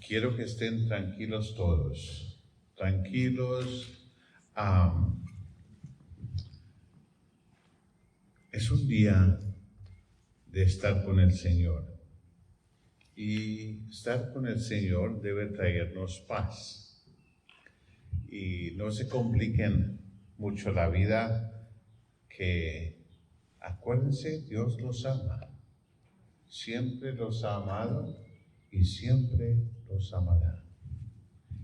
quiero que estén tranquilos todos, tranquilos. Es un día de estar con el Señor, y estar con el Señor debe traernos paz. Y no se compliquen mucho la vida, que acuérdense, Dios los ama, siempre los ha amado y siempre los amará.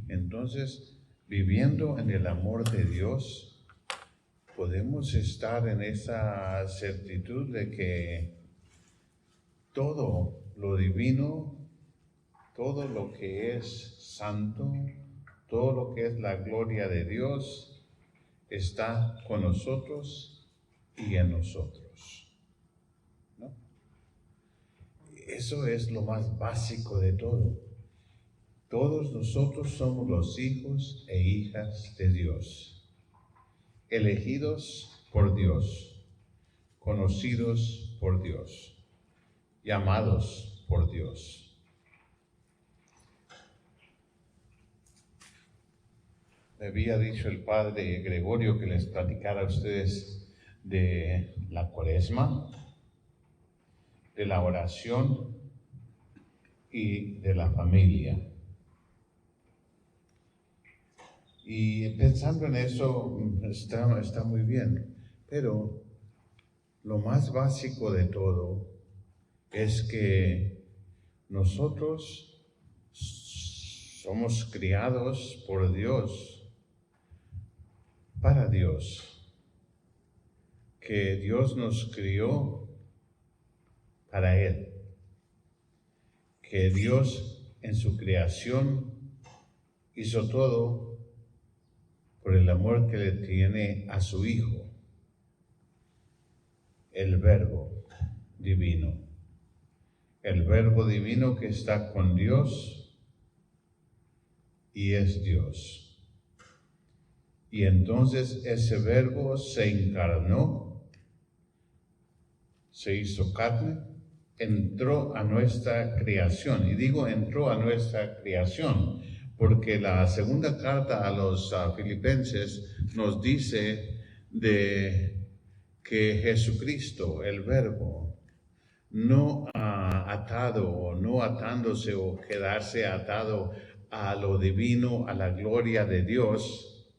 Entonces, viviendo en el amor de Dios, podemos estar en esa certitud de que todo lo divino, todo lo que es santo, todo lo que es la gloria de Dios, está con nosotros y en nosotros, ¿no? Eso es lo más básico de todo. Todos nosotros somos los hijos e hijas de Dios, elegidos por Dios, conocidos por Dios, llamados por Dios. Me había dicho el padre Gregorio que les platicara a ustedes de la Cuaresma, de la oración y de la familia. Y pensando en eso está muy bien, pero lo más básico de todo es que nosotros somos criados por Dios, para Dios, que Dios nos crió para Él, que Dios en su creación hizo todo por el amor que le tiene a su Hijo, el Verbo divino. El Verbo divino que está con Dios y es Dios. Y entonces ese Verbo se encarnó, se hizo carne, entró a nuestra creación. Y digo entró a nuestra creación, porque la segunda carta a los Filipenses nos dice de que Jesucristo, el Verbo, no atado o no atándose o quedarse atado a lo divino, a la gloria de Dios,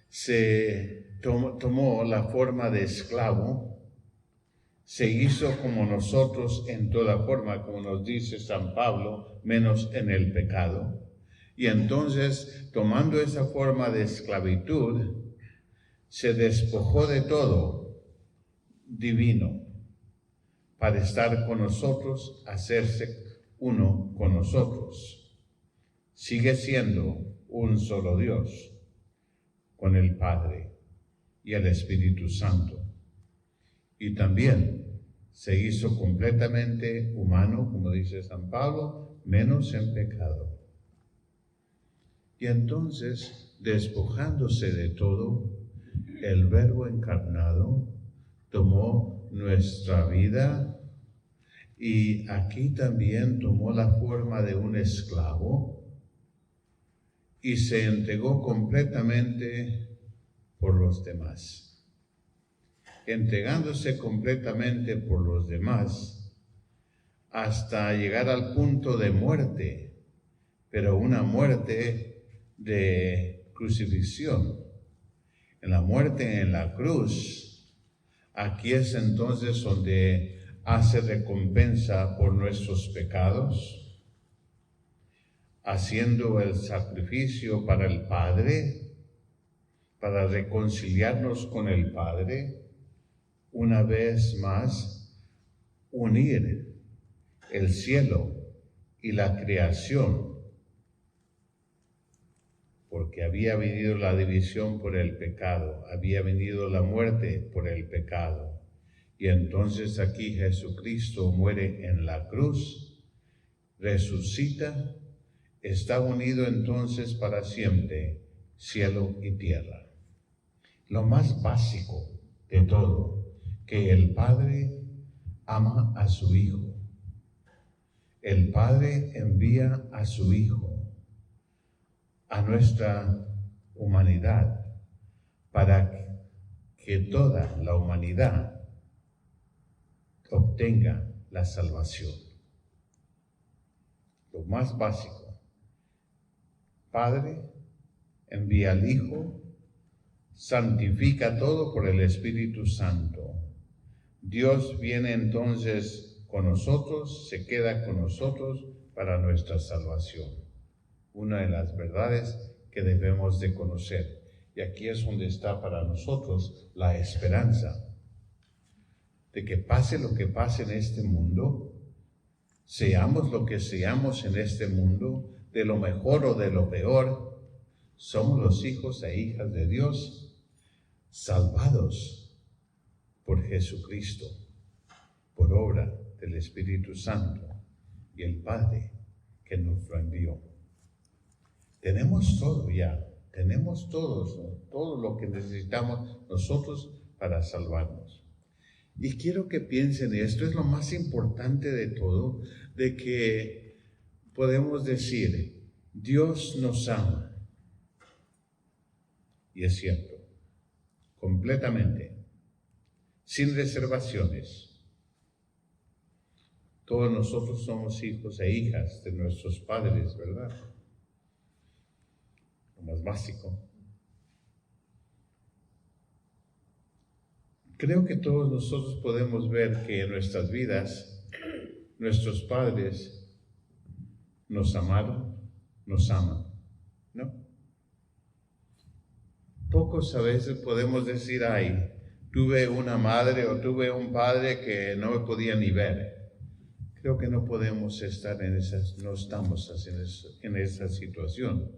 se tomó la forma de esclavo, se hizo como nosotros en toda forma, como nos dice San Pablo, menos en el pecado. Y entonces, tomando esa forma de esclavitud, se despojó de todo divino para estar con nosotros, hacerse uno con nosotros. Sigue siendo un solo Dios, con el Padre y el Espíritu Santo. Y también se hizo completamente humano, como dice San Pablo, menos en pecado. Y entonces, despojándose de todo, el Verbo encarnado tomó nuestra vida y aquí también tomó la forma de un esclavo y se entregó completamente por los demás. Entregándose completamente por los demás hasta llegar al punto de muerte, pero una muerte de crucifixión. En la muerte en la cruz, aquí es entonces donde hace recompensa por nuestros pecados, haciendo el sacrificio para el Padre, para reconciliarnos con el Padre, una vez más unir el cielo y la creación, porque había venido la división por el pecado, había venido la muerte por el pecado. Y entonces aquí Jesucristo muere en la cruz, resucita, está unido entonces para siempre, cielo y tierra. Lo más básico de todo, que el Padre ama a su Hijo. el Padre envía a su Hijo a nuestra humanidad para que toda la humanidad obtenga la salvación. Lo más básico. Padre envía al Hijo, santifica todo por el Espíritu Santo. Dios viene entonces con nosotros, se queda con nosotros para nuestra salvación. Una de las verdades que debemos de conocer. Y aquí es donde está para nosotros la esperanza de que pase lo que pase en este mundo, seamos lo que seamos en este mundo, de lo mejor o de lo peor, somos los hijos e hijas de Dios, salvados por Jesucristo, por obra del Espíritu Santo y el Padre que nos lo envió. Tenemos todo ya, tenemos todo lo que necesitamos nosotros para salvarnos. Y quiero que piensen, esto es lo más importante de todo, de que podemos decir, Dios nos ama. Y es cierto, completamente, sin reservaciones. Todos nosotros somos hijos e hijas de nuestros padres, ¿verdad? Lo más básico. Creo que todos nosotros podemos ver que en nuestras vidas, nuestros padres nos amaron, nos aman, ¿no? Pocos a veces podemos decir, ay, tuve una madre o tuve un padre que no me podía ni ver. Creo que no podemos estar no estamos en esa situación.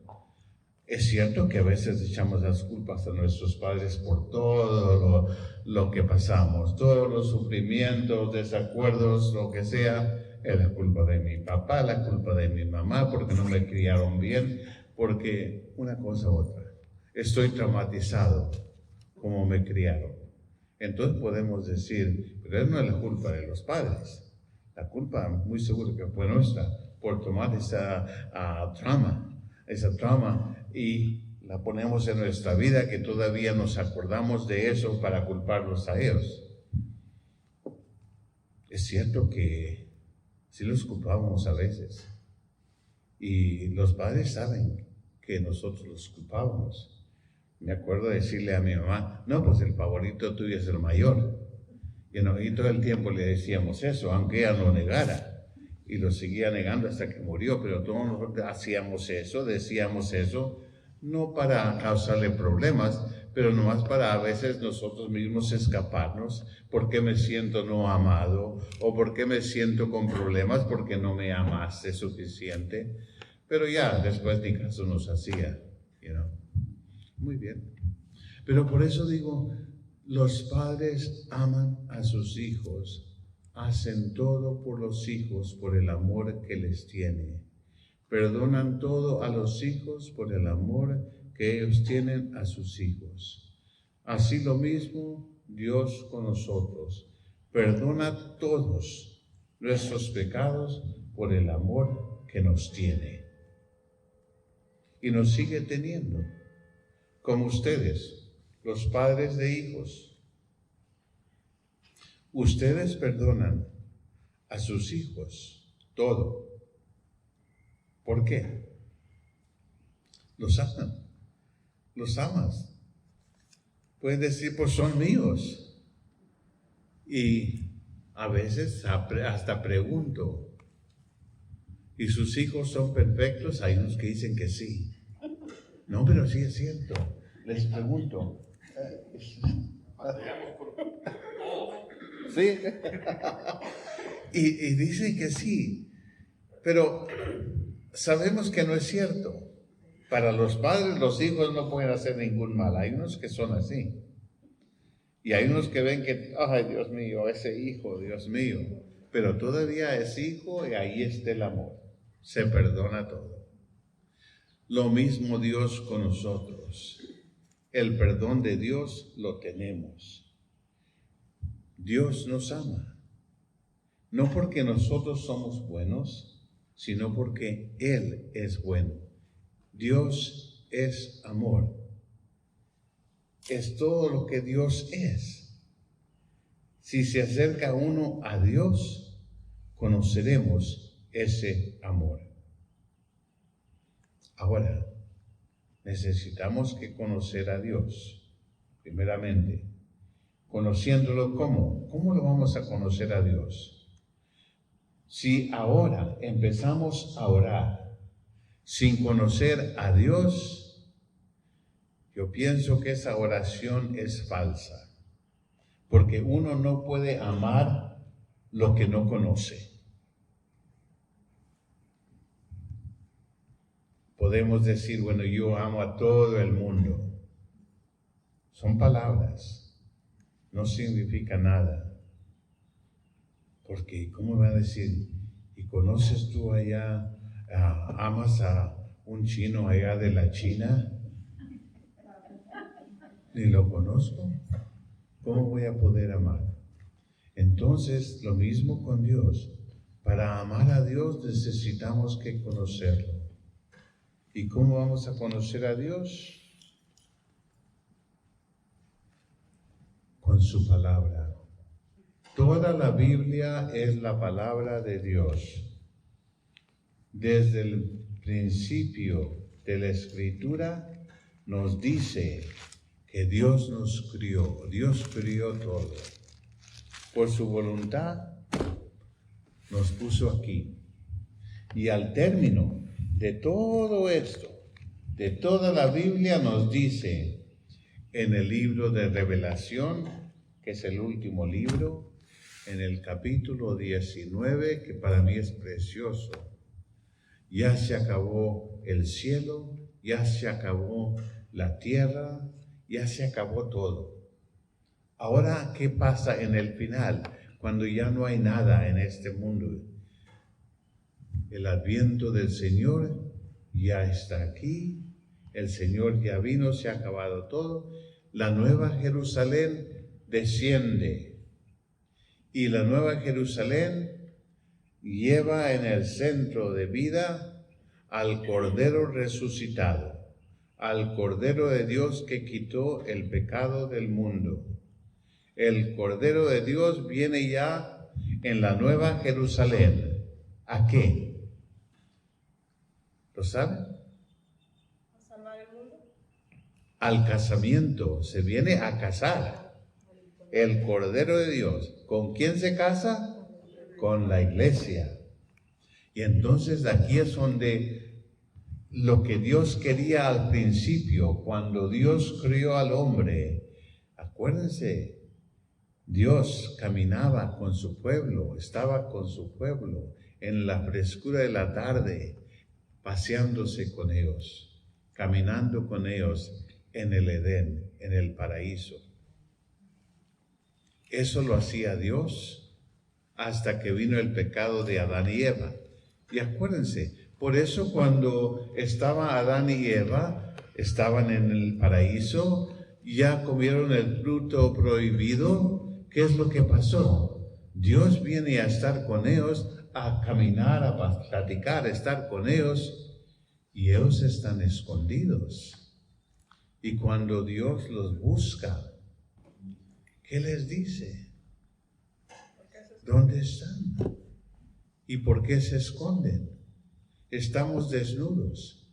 Es cierto que a veces echamos las culpas a nuestros padres por todo lo que pasamos, todos los sufrimientos, desacuerdos, lo que sea. Es la culpa de mi papá, la culpa de mi mamá, porque no me criaron bien, porque una cosa u otra. Estoy traumatizado como me criaron. Entonces podemos decir, pero no es la culpa de los padres. La culpa, muy seguro que fue nuestra, por tomar esa trauma, y la ponemos en nuestra vida, que todavía nos acordamos de eso para culparlos a ellos. Es cierto que sí los culpábamos a veces, y los padres saben que nosotros los culpábamos. Me acuerdo de decirle a mi mamá, no, pues el favorito tuyo es el mayor. Y todo el tiempo le decíamos eso, aunque ella lo negara. Y lo seguía negando hasta que murió, pero todos nosotros hacíamos eso, decíamos eso, no para causarle problemas, pero nomás para a veces nosotros mismos escaparnos. ¿Por qué me siento no amado? ¿O por qué me siento con problemas? Porque no me amaste suficiente. Pero ya, después ni caso nos hacía, Muy bien. Pero por eso digo, los padres aman a sus hijos, hacen todo por los hijos por el amor que les tiene. Perdonan todo a los hijos por el amor que ellos tienen a sus hijos. Así lo mismo Dios con nosotros. Perdona todos nuestros pecados por el amor que nos tiene. Y nos sigue teniendo, como ustedes, los padres de hijos. Ustedes perdonan a sus hijos todo. ¿Por qué? Los aman, los amas. Pueden decir, pues son míos. Y a veces hasta pregunto, ¿y sus hijos son perfectos? Hay unos que dicen que sí. No, pero sí es cierto. Les pregunto. Sí. Y dicen que sí. Pero sabemos que no es cierto. Para los padres, los hijos no pueden hacer ningún mal. Hay unos que son así. Y hay unos que ven que, ay, Dios mío, ese hijo, Dios mío. Pero todavía es hijo y ahí está el amor. Se perdona todo. Lo mismo Dios con nosotros. El perdón de Dios lo tenemos. Dios nos ama. No porque nosotros somos buenos, sino porque Él es bueno. Dios es amor. Es todo lo que Dios es. Si se acerca uno a Dios, conoceremos ese amor. Ahora, necesitamos que conocer a Dios, primeramente. Conociéndolo, ¿cómo? ¿Cómo lo vamos a conocer a Dios? Si ahora empezamos a orar sin conocer a Dios, yo pienso que esa oración es falsa, porque uno no puede amar lo que no conoce. Podemos decir, bueno, yo amo a todo el mundo. Son palabras, no significa nada. Porque, ¿cómo va a decir? ¿Y conoces tú allá, amas a un chino allá de la China? Ni lo conozco. ¿Cómo voy a poder amar? Entonces, lo mismo con Dios. Para amar a Dios necesitamos que conocerlo. ¿Y cómo vamos a conocer a Dios? Con su palabra. Toda la Biblia es la palabra de Dios. Desde el principio de la Escritura nos dice que Dios nos crió. Dios crió todo. Por su voluntad nos puso aquí. Y al término de todo esto, de toda la Biblia, nos dice en el libro de Revelación, que es el último libro, en el capítulo 19, que para mí es precioso, ya se acabó el cielo, ya se acabó la tierra, ya se acabó todo. Ahora, ¿qué pasa en el final, cuando ya no hay nada en este mundo? El adviento del Señor ya está aquí, el Señor ya vino, se ha acabado todo, la nueva Jerusalén desciende. Y la nueva Jerusalén lleva en el centro de vida al Cordero resucitado, al Cordero de Dios que quitó el pecado del mundo. El Cordero de Dios viene ya en la nueva Jerusalén. ¿A qué? ¿Lo saben? ¿A salvar el mundo? Al casamiento, se viene a casar. El Cordero de Dios. ¿Con quién se casa? Con la iglesia. Y entonces aquí es donde lo que Dios quería al principio, cuando Dios crió al hombre, acuérdense, Dios caminaba con su pueblo, estaba con su pueblo en la frescura de la tarde, paseándose con ellos, caminando con ellos en el Edén, en el paraíso. Eso lo hacía Dios hasta que vino el pecado de Adán y Eva. Y acuérdense, por eso cuando estaba Adán y Eva, estaban en el paraíso, ya comieron el fruto prohibido. ¿Qué es lo que pasó? Dios viene a estar con ellos, a caminar, a platicar, a estar con ellos, y ellos están escondidos. Y cuando Dios los busca, ¿qué les dice? ¿Dónde están? ¿Y por qué se esconden? Estamos desnudos.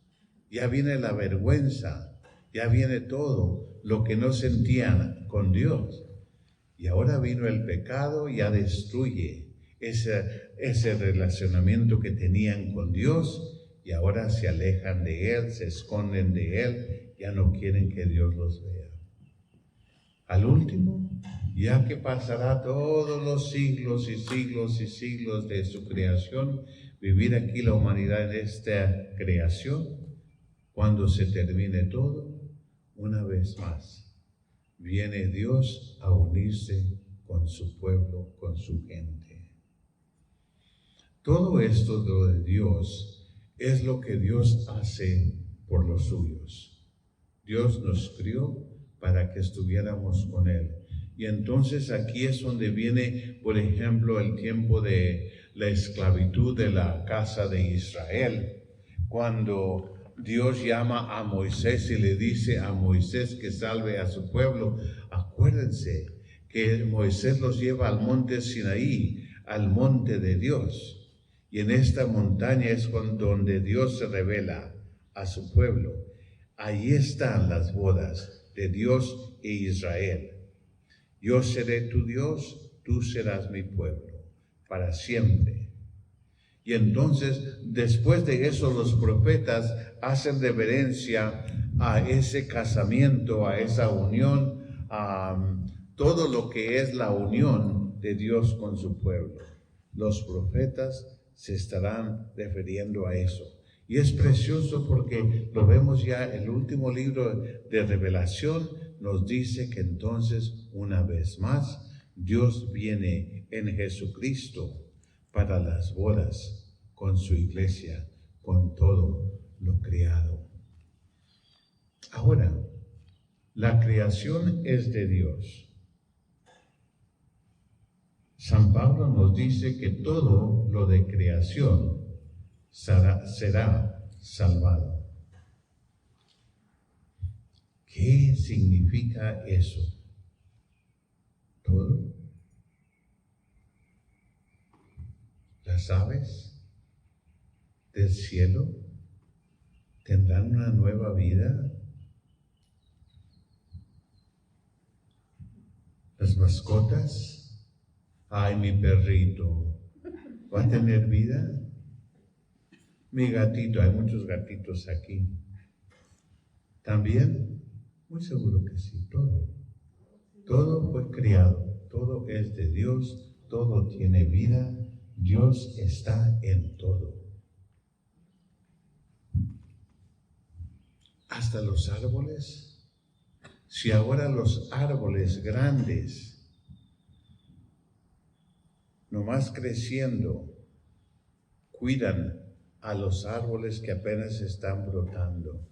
Ya viene la vergüenza, ya viene todo lo que no sentían con Dios. Y ahora vino el pecado, ya destruye ese relacionamiento que tenían con Dios, y ahora se alejan de Él, se esconden de Él, ya no quieren que Dios los vea. Al último, ya que pasará todos los siglos y siglos y siglos de su creación, vivir aquí la humanidad en esta creación, cuando se termine todo, una vez más, viene Dios a unirse con su pueblo, con su gente. Todo esto de Dios es lo que Dios hace por los suyos. Dios nos crió para que estuviéramos con Él. Y entonces aquí es donde viene, por ejemplo, el tiempo de la esclavitud de la casa de Israel, cuando Dios llama a Moisés y le dice a Moisés que salve a su pueblo. Acuérdense que Moisés los lleva al monte Sinaí, al monte de Dios. Y en esta montaña es donde Dios se revela a su pueblo. Ahí están las bodas de Dios e Israel. Yo seré tu Dios, tú serás mi pueblo, para siempre. Y entonces, después de eso, los profetas hacen reverencia a ese casamiento, a esa unión, a todo lo que es la unión de Dios con su pueblo. Los profetas se estarán refiriendo a eso. Y es precioso porque lo vemos ya, el último libro de Revelación nos dice que entonces, una vez más, Dios viene en Jesucristo para las bodas con su iglesia, con todo lo creado. Ahora, la creación es de Dios. San Pablo nos dice que todo lo de creación será salvado. ¿Qué significa eso? ¿Todo? ¿Las aves del cielo tendrán una nueva vida? ¿Las mascotas? Ay, mi perrito, ¿va a tener vida? Mi gatito, hay muchos gatitos aquí. ¿También? Muy seguro que sí, todo. Todo fue creado, todo es de Dios, todo tiene vida, Dios está en todo. Hasta los árboles. Si ahora los árboles grandes, nomás creciendo, cuidan a los árboles que apenas están brotando,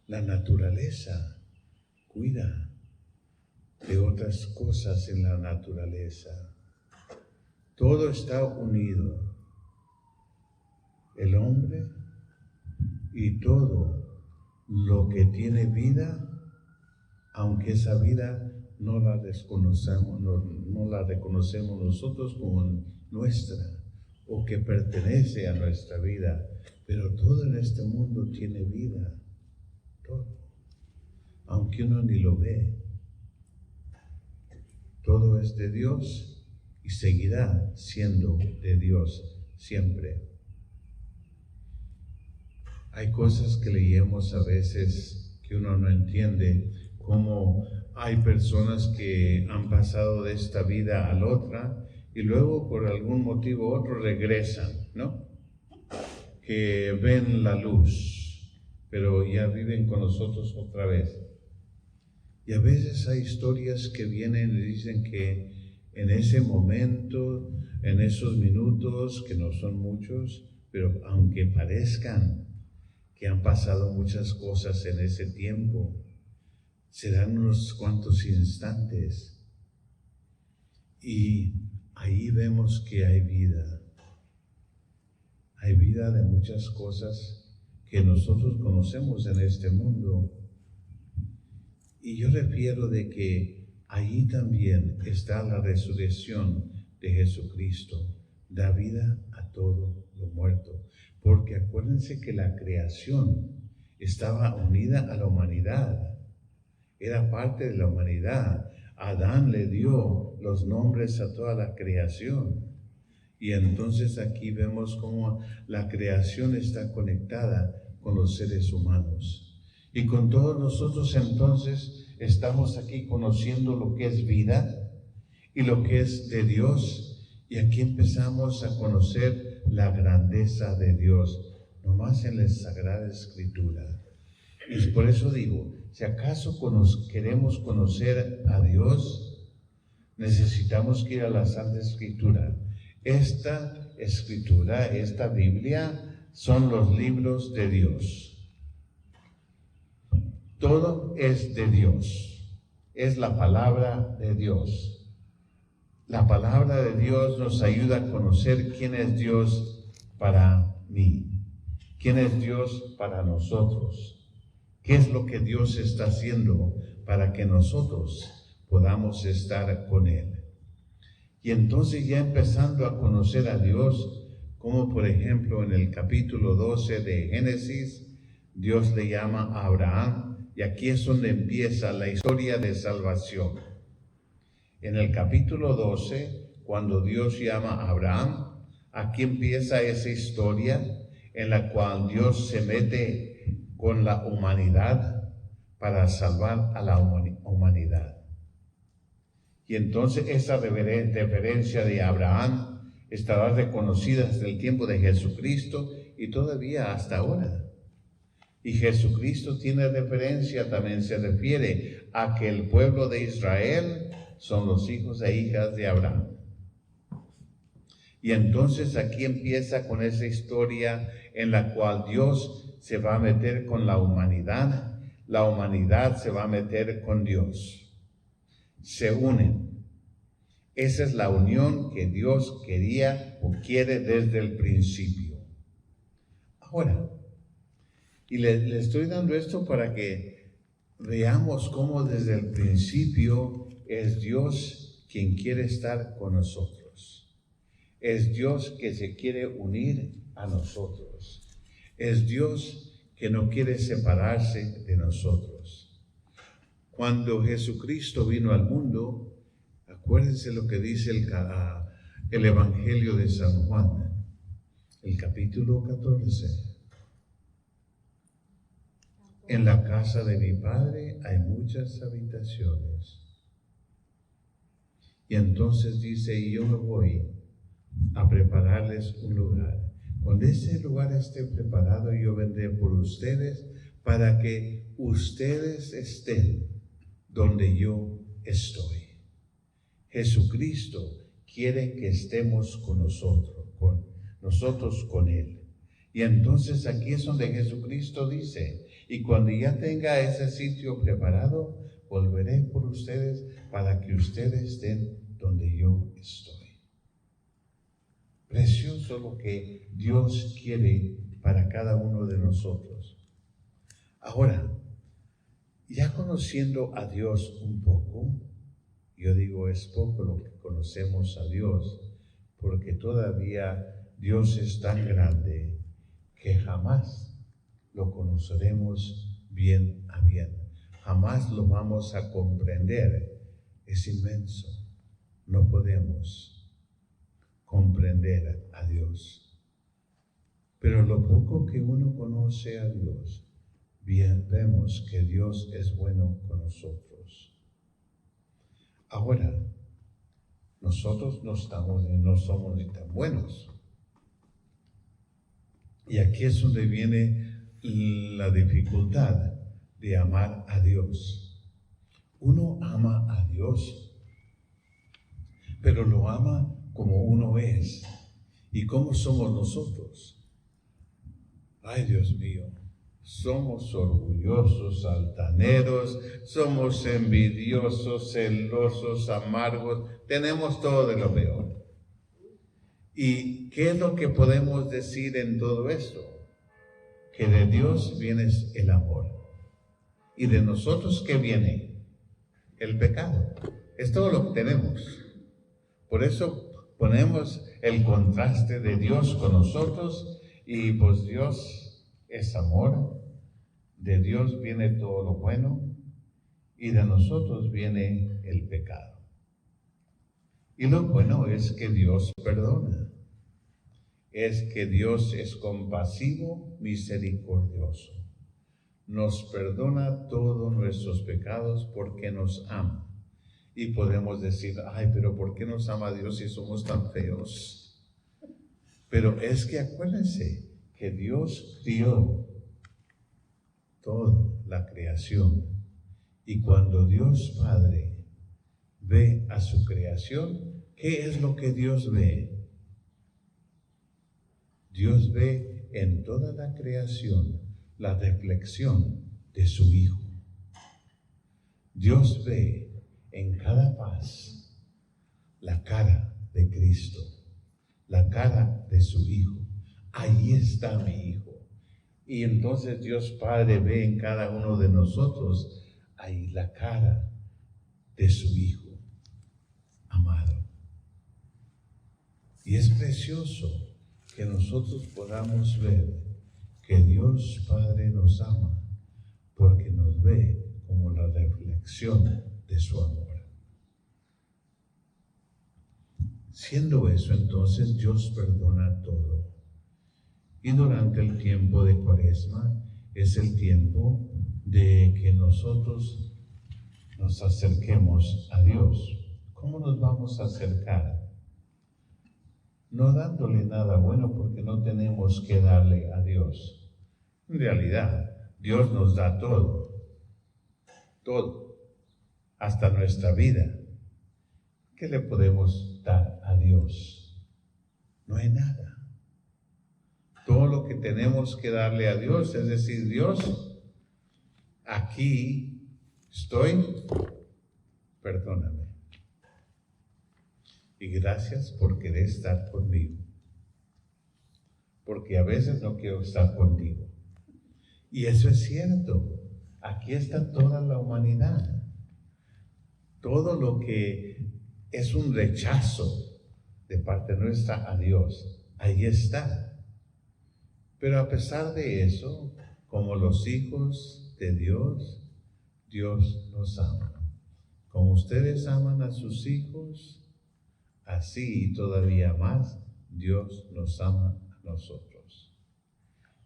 la naturaleza cuida de otras cosas en la naturaleza. Todo está unido. El hombre y todo lo que tiene vida, aunque esa vida no la desconocemos, no la reconocemos nosotros como nuestra o que pertenece a nuestra vida, pero todo en este mundo tiene vida, todo, aunque uno ni lo ve. Todo es de Dios y seguirá siendo de Dios siempre. Hay cosas que leemos a veces que uno no entiende, como hay personas que han pasado de esta vida a la otra y luego por algún motivo u otro regresan, ¿no? Que ven la luz, pero ya viven con nosotros otra vez. Y a veces hay historias que vienen y dicen que en ese momento, en esos minutos, que no son muchos, pero aunque parezcan que han pasado muchas cosas en ese tiempo, serán unos cuantos instantes. Y ahí vemos que hay vida. Hay vida de muchas cosas que nosotros conocemos en este mundo. Y yo refiero de que ahí también está la resurrección de Jesucristo. Da vida a todo lo muerto. Porque acuérdense que la creación estaba unida a la humanidad. Era parte de la humanidad. Adán le dio los nombres a toda la creación. Y entonces aquí vemos cómo la creación está conectada con los seres humanos. Y con todos nosotros entonces estamos aquí conociendo lo que es vida y lo que es de Dios. Y aquí empezamos a conocer la grandeza de Dios, nomás en la Sagrada Escritura. Y por eso digo, si acaso queremos conocer a Dios, necesitamos que ir a la Santa Escritura. Esta Escritura, esta Biblia, son los libros de Dios. Todo es de Dios. es la palabra de Dios. La palabra de Dios nos ayuda a conocer quién es Dios para mí, quién es Dios para nosotros, qué es lo que Dios está haciendo para que nosotros podamos estar con Él. Y entonces ya empezando a conocer a Dios, como por ejemplo en el capítulo 12 de Génesis, Dios le llama a Abraham, y aquí es donde empieza la historia de salvación. En el capítulo 12, cuando Dios llama a Abraham, aquí empieza esa historia en la cual Dios se mete con la humanidad para salvar a la humanidad. Y entonces esa referencia de Abraham estará reconocida desde el tiempo de Jesucristo y todavía hasta ahora. Y Jesucristo tiene referencia, también se refiere a que el pueblo de Israel son los hijos e hijas de Abraham. Y entonces aquí empieza con esa historia en la cual Dios se va a meter con la humanidad se va a meter con Dios. Se unen. Esa es la unión que Dios quería o quiere desde el principio. Ahora, y le estoy dando esto para que veamos cómo desde el principio es Dios quien quiere estar con nosotros. Es Dios que se quiere unir a nosotros. Es Dios que no quiere separarse de nosotros. Cuando Jesucristo vino al mundo, acuérdense lo que dice el Evangelio de San Juan, el capítulo 14. En la casa de mi Padre hay muchas habitaciones. Y entonces dice, y yo me voy a prepararles un lugar. Cuando ese lugar esté preparado, yo vendré por ustedes para que ustedes estén donde yo estoy. Jesucristo quiere que estemos con nosotros con Él. Y entonces aquí es donde Jesucristo dice, y cuando ya tenga ese sitio preparado, volveré por ustedes para que ustedes estén donde yo estoy. Precioso lo que Dios quiere para cada uno de nosotros. Ahora, ya conociendo a Dios un poco, yo digo es poco lo que conocemos a Dios, porque todavía Dios es tan grande que jamás lo conoceremos bien a bien. Jamás lo vamos a comprender. Es inmenso. No podemos comprender a Dios. Pero lo poco que uno conoce a Dios, bien vemos que Dios es bueno con nosotros. Ahora, nosotros no somos ni tan buenos. Y aquí es donde viene la dificultad de amar a Dios. Uno ama a Dios, pero lo ama como uno es. ¿Y cómo somos nosotros? Ay, Dios mío, somos orgullosos, altaneros, somos envidiosos, celosos, amargos, tenemos todo de lo peor. ¿Y qué es lo que podemos decir en todo esto? Que de Dios viene el amor. ¿Y de nosotros qué viene? El pecado. Es todo lo que tenemos. Por eso ponemos el contraste de Dios con nosotros y pues Dios es amor. De Dios viene todo lo bueno y de nosotros viene el pecado. Y lo bueno es que Dios perdona. Es que Dios es compasivo, misericordioso. Nos perdona todos nuestros pecados porque nos ama. Y podemos decir, ay, pero ¿por qué nos ama Dios si somos tan feos? Pero es que acuérdense que Dios crió toda la creación. Y cuando Dios Padre ve a su creación, ¿qué es lo que Dios ve? Dios ve en toda la creación la reflexión de su Hijo. Dios ve en cada paz la cara de Cristo, la cara de su Hijo. Ahí está mi Hijo. Y entonces Dios Padre ve en cada uno de nosotros ahí la cara de su Hijo amado. Y es precioso que nosotros podamos ver que Dios Padre nos ama, porque nos ve como la reflexión de su amor. Siendo eso, entonces Dios perdona todo. Y durante el tiempo de Cuaresma es el tiempo de que nosotros nos acerquemos a Dios. ¿Cómo nos vamos a acercar? No dándole nada bueno, porque no tenemos que darle a Dios. En realidad, Dios nos da todo, hasta nuestra vida. ¿Qué le podemos dar a Dios? No hay nada. Todo lo que tenemos que darle a Dios, es decir, Dios, aquí estoy, perdóname. Y gracias por querer estar conmigo. Porque a veces no quiero estar contigo. Y eso es cierto. Aquí está toda la humanidad. Todo lo que es un rechazo de parte nuestra a Dios, ahí está. Pero a pesar de eso, como los hijos de Dios, Dios nos ama. Como ustedes aman a sus hijos, así y todavía más, Dios nos ama a nosotros.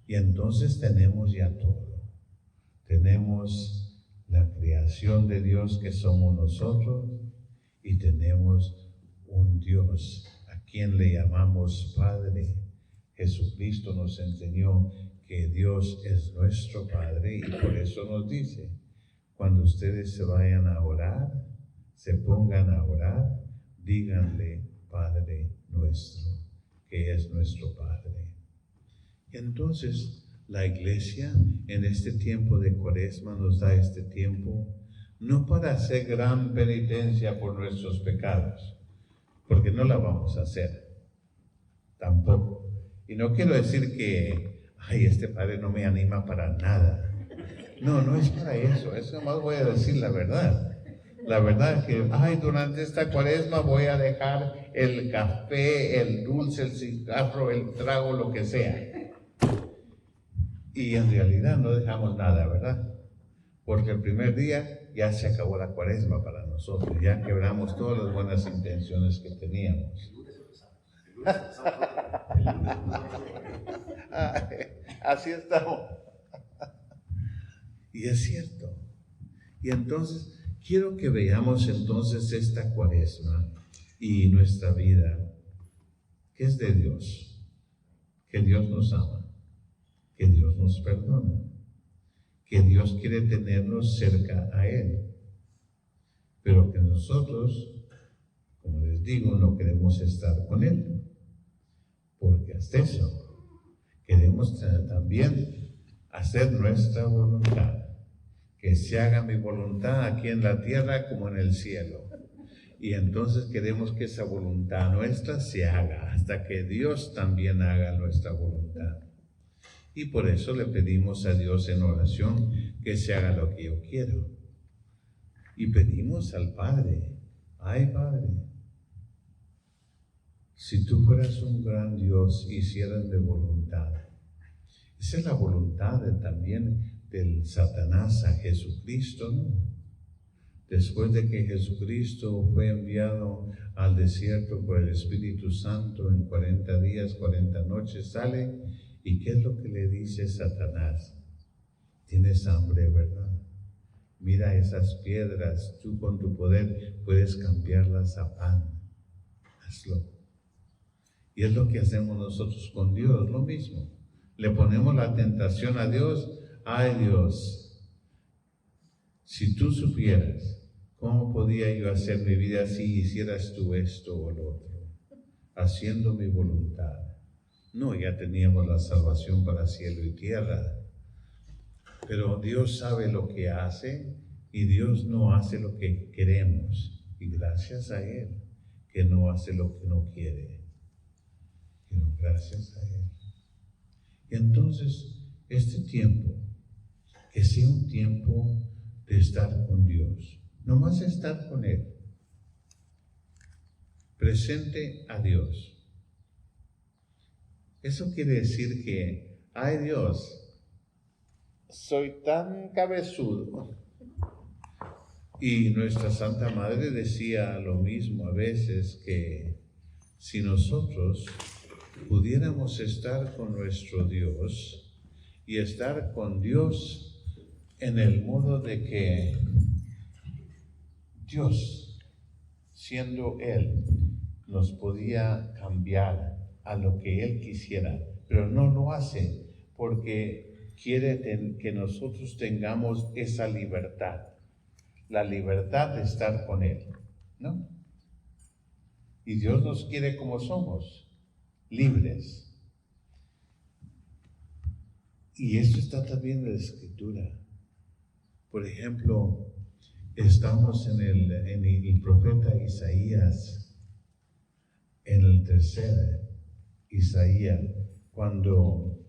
Y entonces tenemos ya todo. Tenemos la creación de Dios que somos nosotros, y tenemos un Dios a quien le llamamos Padre. Jesucristo nos enseñó que Dios es nuestro Padre, y por eso nos dice, cuando ustedes se vayan a orar, se pongan a orar, díganle Padre nuestro, que es nuestro Padre. Y entonces la Iglesia en este tiempo de Cuaresma nos da este tiempo no para hacer gran penitencia por nuestros pecados, porque no la vamos a hacer, tampoco. Y no quiero decir que, este padre no me anima para nada. No, no es para eso. Eso más voy a decir la verdad. La verdad es que, durante esta Cuaresma voy a dejar el café, el dulce, el cigarro, el trago, lo que sea. Y en realidad no dejamos nada, ¿verdad? Porque el primer día ya se acabó la Cuaresma para nosotros. Ya quebramos todas las buenas intenciones que teníamos. Así estamos. Y es cierto. Y entonces quiero que veamos entonces esta Cuaresma y nuestra vida, que es de Dios, que Dios nos ama, que Dios nos perdona, que Dios quiere tenernos cerca a Él, pero que nosotros, como les digo, no queremos estar con Él. Porque hasta eso, queremos también hacer nuestra voluntad. Que se haga mi voluntad aquí en la tierra como en el cielo. Y entonces queremos que esa voluntad nuestra se haga hasta que Dios también haga nuestra voluntad. Y por eso le pedimos a Dios en oración que se haga lo que yo quiero. Y pedimos al Padre, Padre, si tú fueras un gran Dios, hicieras de voluntad. Esa es la voluntad también del Satanás a Jesucristo, ¿no? Después de que Jesucristo fue enviado al desierto por el Espíritu Santo en 40 días, 40 noches, sale, ¿y qué es lo que le dice Satanás? Tienes hambre, ¿verdad? Mira esas piedras, tú con tu poder puedes cambiarlas a pan. Hazlo. Y es lo que hacemos nosotros con Dios, lo mismo. Le ponemos la tentación a Dios. Dios, si tú supieras cómo podía yo hacer mi vida si hicieras tú esto o lo otro, haciendo mi voluntad. No, ya teníamos la salvación para cielo y tierra. Pero Dios sabe lo que hace Y Dios no hace lo que queremos. Y gracias a Él, que no hace lo que no quiere. Pero gracias a Él. Y entonces, este tiempo, que sea un tiempo de estar con Dios. No más estar con Él. Presente a Dios. Eso quiere decir que, ay Dios, soy tan cabezudo. Y nuestra Santa Madre decía lo mismo a veces, que si nosotros pudiéramos estar con nuestro Dios y estar con Dios en el modo de que Dios, siendo Él, nos podía cambiar a lo que Él quisiera, pero no lo hace porque quiere que nosotros tengamos esa libertad, la libertad de estar con Él, ¿no? Y Dios nos quiere como somos, libres. Y esto está también en la Escritura. Por ejemplo, estamos en el profeta Isaías, en el tercer Isaías, cuando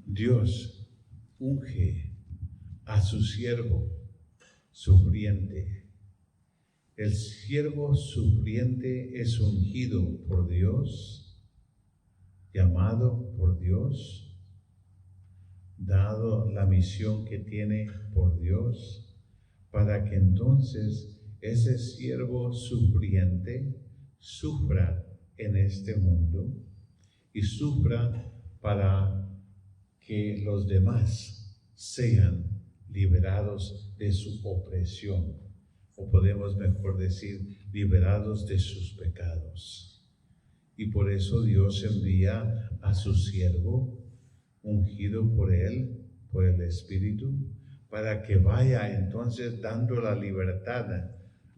Dios unge a su siervo sufriente. El siervo sufriente es ungido por Dios, llamado por Dios, dado la misión que tiene por Dios, para que entonces ese siervo sufriente sufra en este mundo y sufra para que los demás sean liberados de su opresión, o podemos mejor decir, liberados de sus pecados. Y por eso Dios envía a su siervo, ungido por Él, por el Espíritu, para que vaya entonces dando la libertad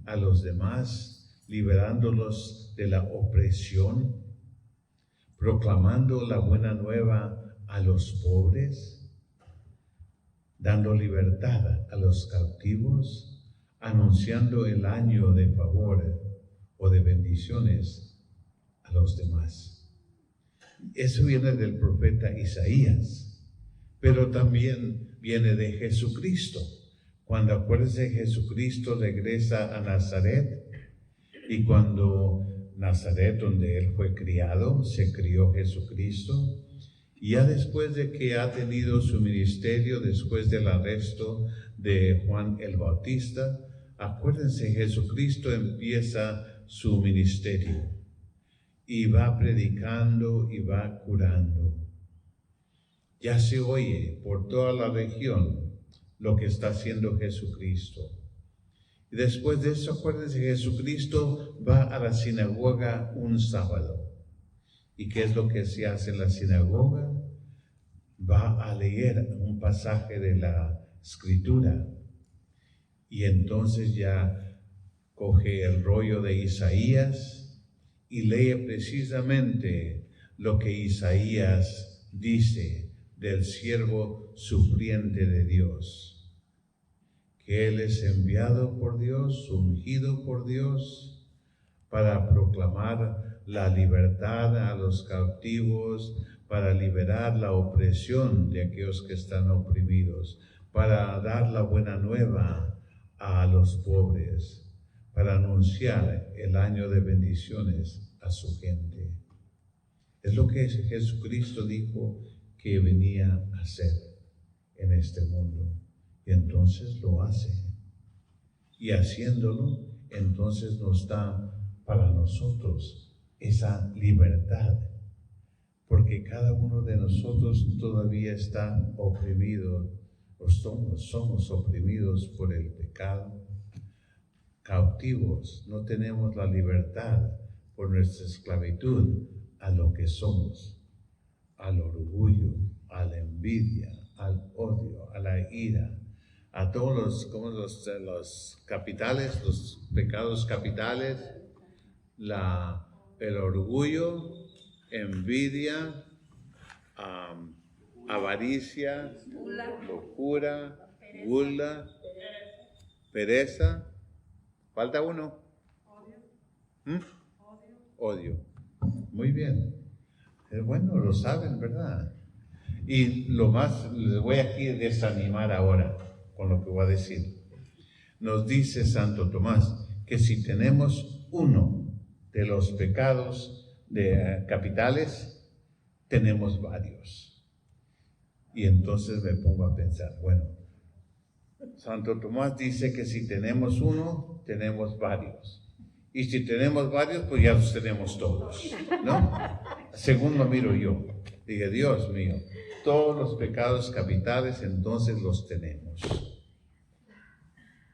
a los demás, liberándolos de la opresión, proclamando la buena nueva a los pobres, dando libertad a los cautivos, anunciando el año de favor o de bendiciones a los demás. Eso viene del profeta Isaías, pero también viene de Jesucristo. Cuando, acuérdense, Jesucristo regresa a Nazaret, y cuando Nazaret, donde Él fue criado, se crió Jesucristo, y ya después de que ha tenido su ministerio, después del arresto de Juan el Bautista, acuérdense, Jesucristo empieza su ministerio y va predicando y va curando. Ya se oye por toda la región lo que está haciendo Jesucristo. Y después de eso, acuérdense, Jesucristo va a la sinagoga un sábado. ¿Y qué es lo que se hace en la sinagoga? Va a leer un pasaje de la Escritura. Y entonces ya coge el rollo de Isaías y lee precisamente lo que Isaías dice del siervo sufriente de Dios, que Él es enviado por Dios, ungido por Dios, para proclamar la libertad a los cautivos, para liberar la opresión de aquellos que están oprimidos, para dar la buena nueva a los pobres, para anunciar el año de bendiciones a su gente. Es lo que Jesucristo dijo que venía a hacer en este mundo, y entonces lo hace. Y haciéndolo, entonces nos da para nosotros esa libertad, porque cada uno de nosotros todavía está oprimido, o somos oprimidos por el pecado, cautivos, no tenemos la libertad por nuestra esclavitud a lo que somos, al orgullo, a la envidia, al odio, a la ira, a todos los capitales, los pecados capitales, el orgullo, envidia, avaricia, locura, gula, pereza. Falta uno. Odio. Muy bien. Bueno, lo saben, ¿verdad? Y lo más, les voy aquí a desanimar ahora con lo que voy a decir. Nos dice Santo Tomás que si tenemos uno de los pecados capitales, tenemos varios. Y entonces me pongo a pensar, bueno, Santo Tomás dice que si tenemos uno, tenemos varios. Y si tenemos varios, pues ya los tenemos todos, ¿no? Según lo miro yo. Dije, Dios mío, todos los pecados capitales entonces los tenemos.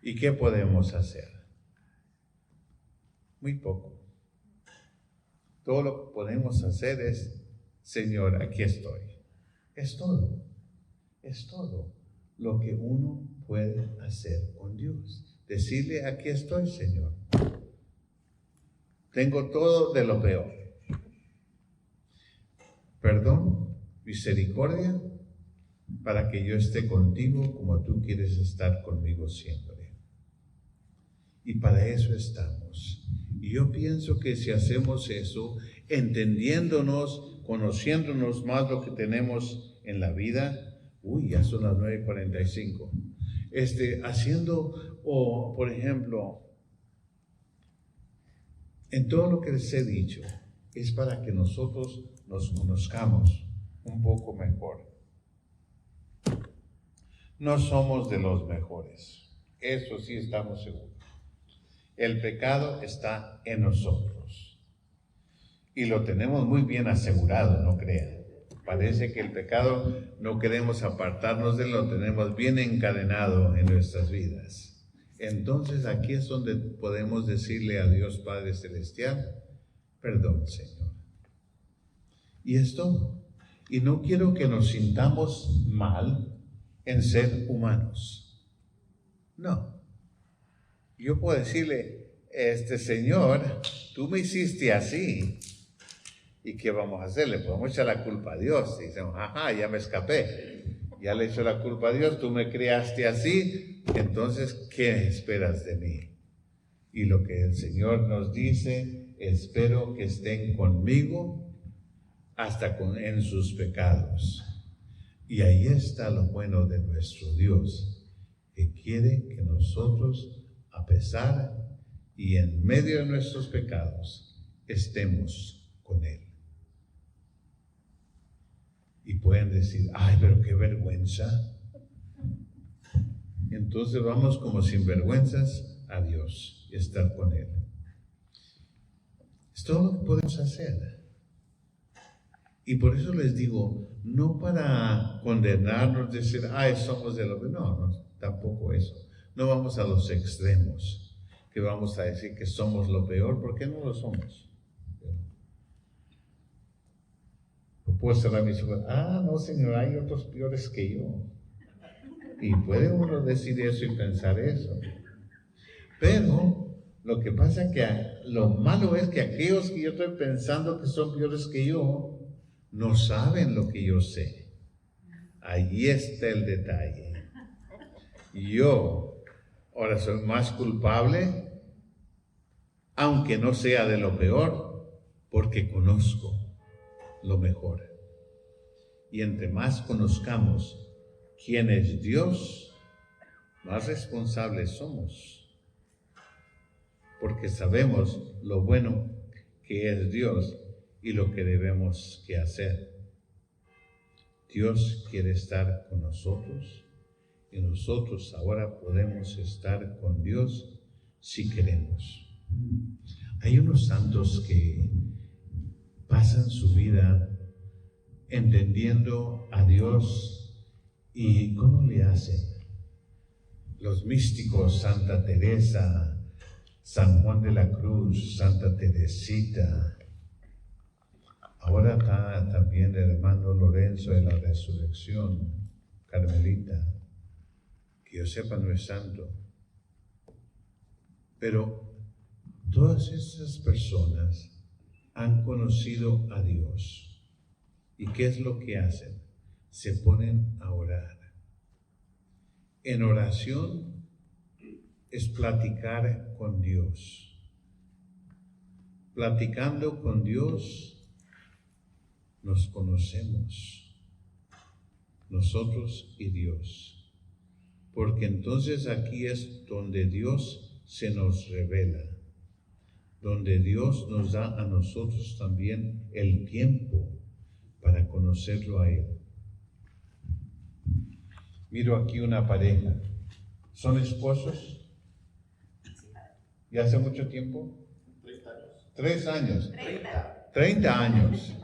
¿Y qué podemos hacer? Muy poco. Todo lo que podemos hacer es, Señor, aquí estoy. Es todo. Es todo lo que uno puede hacer con Dios. Decirle, aquí estoy, Señor. Tengo todo de lo peor. Perdón, misericordia, para que yo esté contigo como tú quieres estar conmigo siempre. Y para eso estamos. Y yo pienso que si hacemos eso, entendiéndonos, conociéndonos más lo que tenemos en la vida, ya son las 9:45, haciendo, por ejemplo, en todo lo que les he dicho, es para que nosotros nos conozcamos un poco mejor. No somos de los mejores, eso sí estamos seguros. El pecado está en nosotros y lo tenemos muy bien asegurado, no crean. Parece que el pecado no queremos apartarnos de él, lo tenemos bien encadenado en nuestras vidas. Entonces aquí es donde podemos decirle a Dios Padre Celestial, perdón, Señor. Y es todo. Y no quiero que nos sintamos mal en ser humanos. No. Yo puedo decirle, Señor, tú me hiciste así. ¿Y qué vamos a hacer? Le podemos echar la culpa a Dios. Y decimos, ya me escapé. Ya le echo la culpa a Dios, tú me creaste así. Entonces, ¿qué esperas de mí? Y lo que el Señor nos dice, espero que estén conmigo hasta en sus pecados. Y ahí está lo bueno de nuestro Dios, que quiere que nosotros, a pesar y en medio de nuestros pecados, estemos con Él. Y pueden decir, ay, pero qué vergüenza. Entonces vamos como sinvergüenzas a Dios y estar con Él. Es todo lo que podemos hacer. Y por eso les digo, no para condenarnos, decir, ay, somos de lo que... No, tampoco eso. No vamos a los extremos, que vamos a decir que somos lo peor, porque no lo somos. No puedo cerrar mis ojos, no, Señor, hay otros peores que yo. Y puede uno decir eso y pensar eso. Pero lo que pasa es que lo malo es que aquellos que yo estoy pensando que son peores que yo, no saben lo que yo sé. Allí está el detalle. Yo ahora soy más culpable, aunque no sea de lo peor, porque conozco lo mejor. Y entre más conozcamos quién es Dios, más responsables somos. Porque sabemos lo bueno que es Dios y lo que debemos que hacer. Dios quiere estar con nosotros y nosotros ahora podemos estar con Dios si queremos. Hay unos santos que pasan su vida entendiendo a Dios. ¿Y cómo le hacen? Los místicos, Santa Teresa, San Juan de la Cruz, Santa Teresita. Ahora está también el hermano Lorenzo de la Resurrección, Carmelita, que yo sepa no es santo. Pero todas esas personas han conocido a Dios. ¿Y qué es lo que hacen? se ponen a orar. En oración es platicar con Dios. Platicando con Dios nos conocemos, nosotros y Dios. Porque entonces aquí es donde Dios se nos revela, donde Dios nos da a nosotros también el tiempo para conocerlo a Él. Miro aquí una pareja. ¿Son esposos? ¿Y hace mucho tiempo? 3 años. 30 años.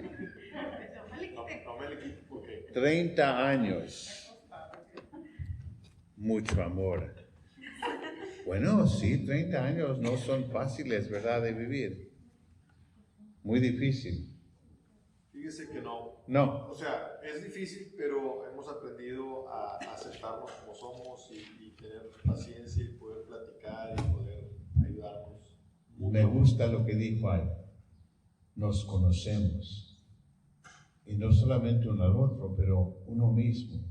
30 años. Mucho amor. Bueno, sí, 30 años no son fáciles, ¿verdad?, de vivir. Muy difícil. Fíjese que no. No. O sea, es difícil, pero hemos aprendido a aceptarnos como somos y tener paciencia y poder platicar y poder ayudarnos. Me gusta lo que dijo ahí. Nos conocemos. Y no solamente uno al otro, pero uno mismo.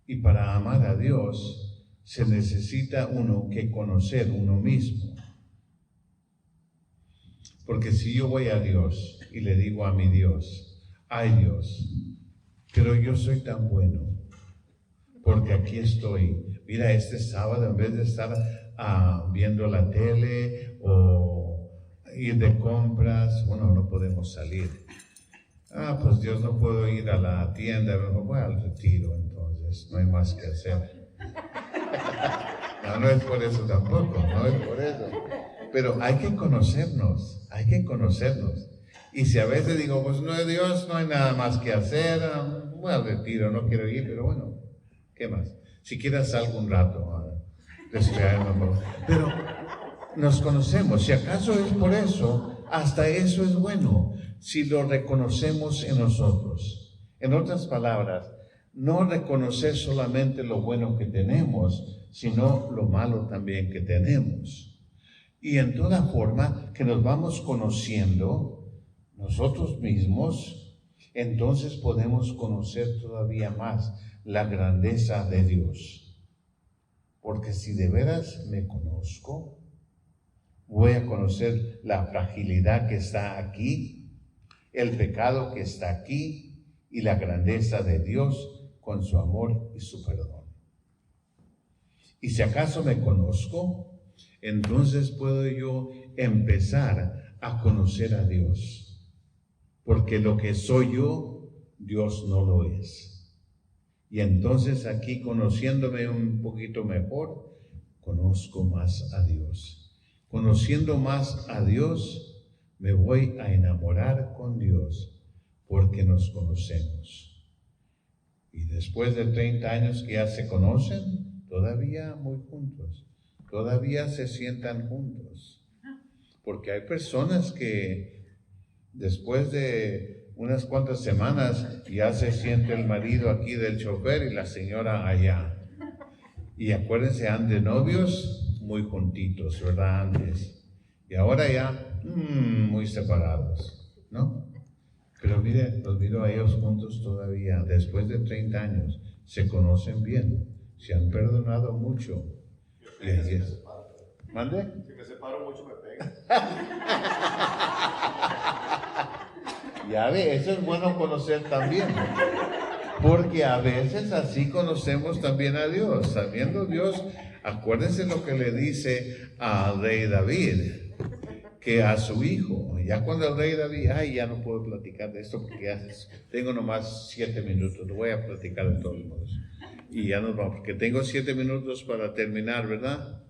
Y para amar a Dios se necesita uno que conocer uno mismo. Porque si yo voy a Dios y le digo a mi Dios, ay Dios, pero yo soy tan bueno, porque aquí estoy. Mira, este sábado en vez de estar viendo la tele o ir de compras, bueno, no podemos salir. Pues Dios, no puedo ir a la tienda, mejor voy al retiro, entonces no hay más que hacer. No es por eso tampoco, no es por eso. Pero hay que conocernos, hay que conocernos. Y si a veces digo, pues no es Dios, no hay nada más que hacer, voy al retiro, no quiero ir, pero bueno, ¿qué más? Si quieres salgo un rato, pero nos conocemos. Si acaso es por eso, hasta eso es bueno, si lo reconocemos en nosotros. En otras palabras, no reconocer solamente lo bueno que tenemos, sino lo malo también que tenemos. Y en toda forma que nos vamos conociendo nosotros mismos, entonces podemos conocer todavía más la grandeza de Dios. Porque si de veras me conozco, voy a conocer la fragilidad que está aquí, el pecado que está aquí y la grandeza de Dios con su amor y su perdón. Y si acaso me conozco, entonces puedo yo empezar a conocer a Dios. Porque lo que soy yo, Dios no lo es. Y entonces aquí, conociéndome un poquito mejor, conozco más a Dios. Conociendo más a Dios, me voy a enamorar con Dios, porque nos conocemos. Y después de 30 años que ya se conocen, todavía muy juntos, todavía se sientan juntos. Porque hay personas que después de unas cuantas semanas ya se siente el marido aquí del chofer y la señora allá. Y acuérdense, antes de novios, muy juntitos, ¿verdad? Antes. Y ahora ya, muy separados, ¿no? Pero mire, los miro a ellos juntos todavía, después de 30 años, se conocen bien, se han perdonado mucho. Si me separo. ¿Mande? Si me separo mucho me pega. Ya ve, eso es bueno conocer también, porque a veces así conocemos también a Dios. Sabiendo Dios, acuérdense lo que le dice al rey David, que a su hijo. Ya cuando el rey David, ya no puedo platicar de esto porque ya tengo nomás 7 minutos, lo voy a platicar de todos modos. Y ya nos vamos, porque tengo 7 minutos para terminar, ¿verdad?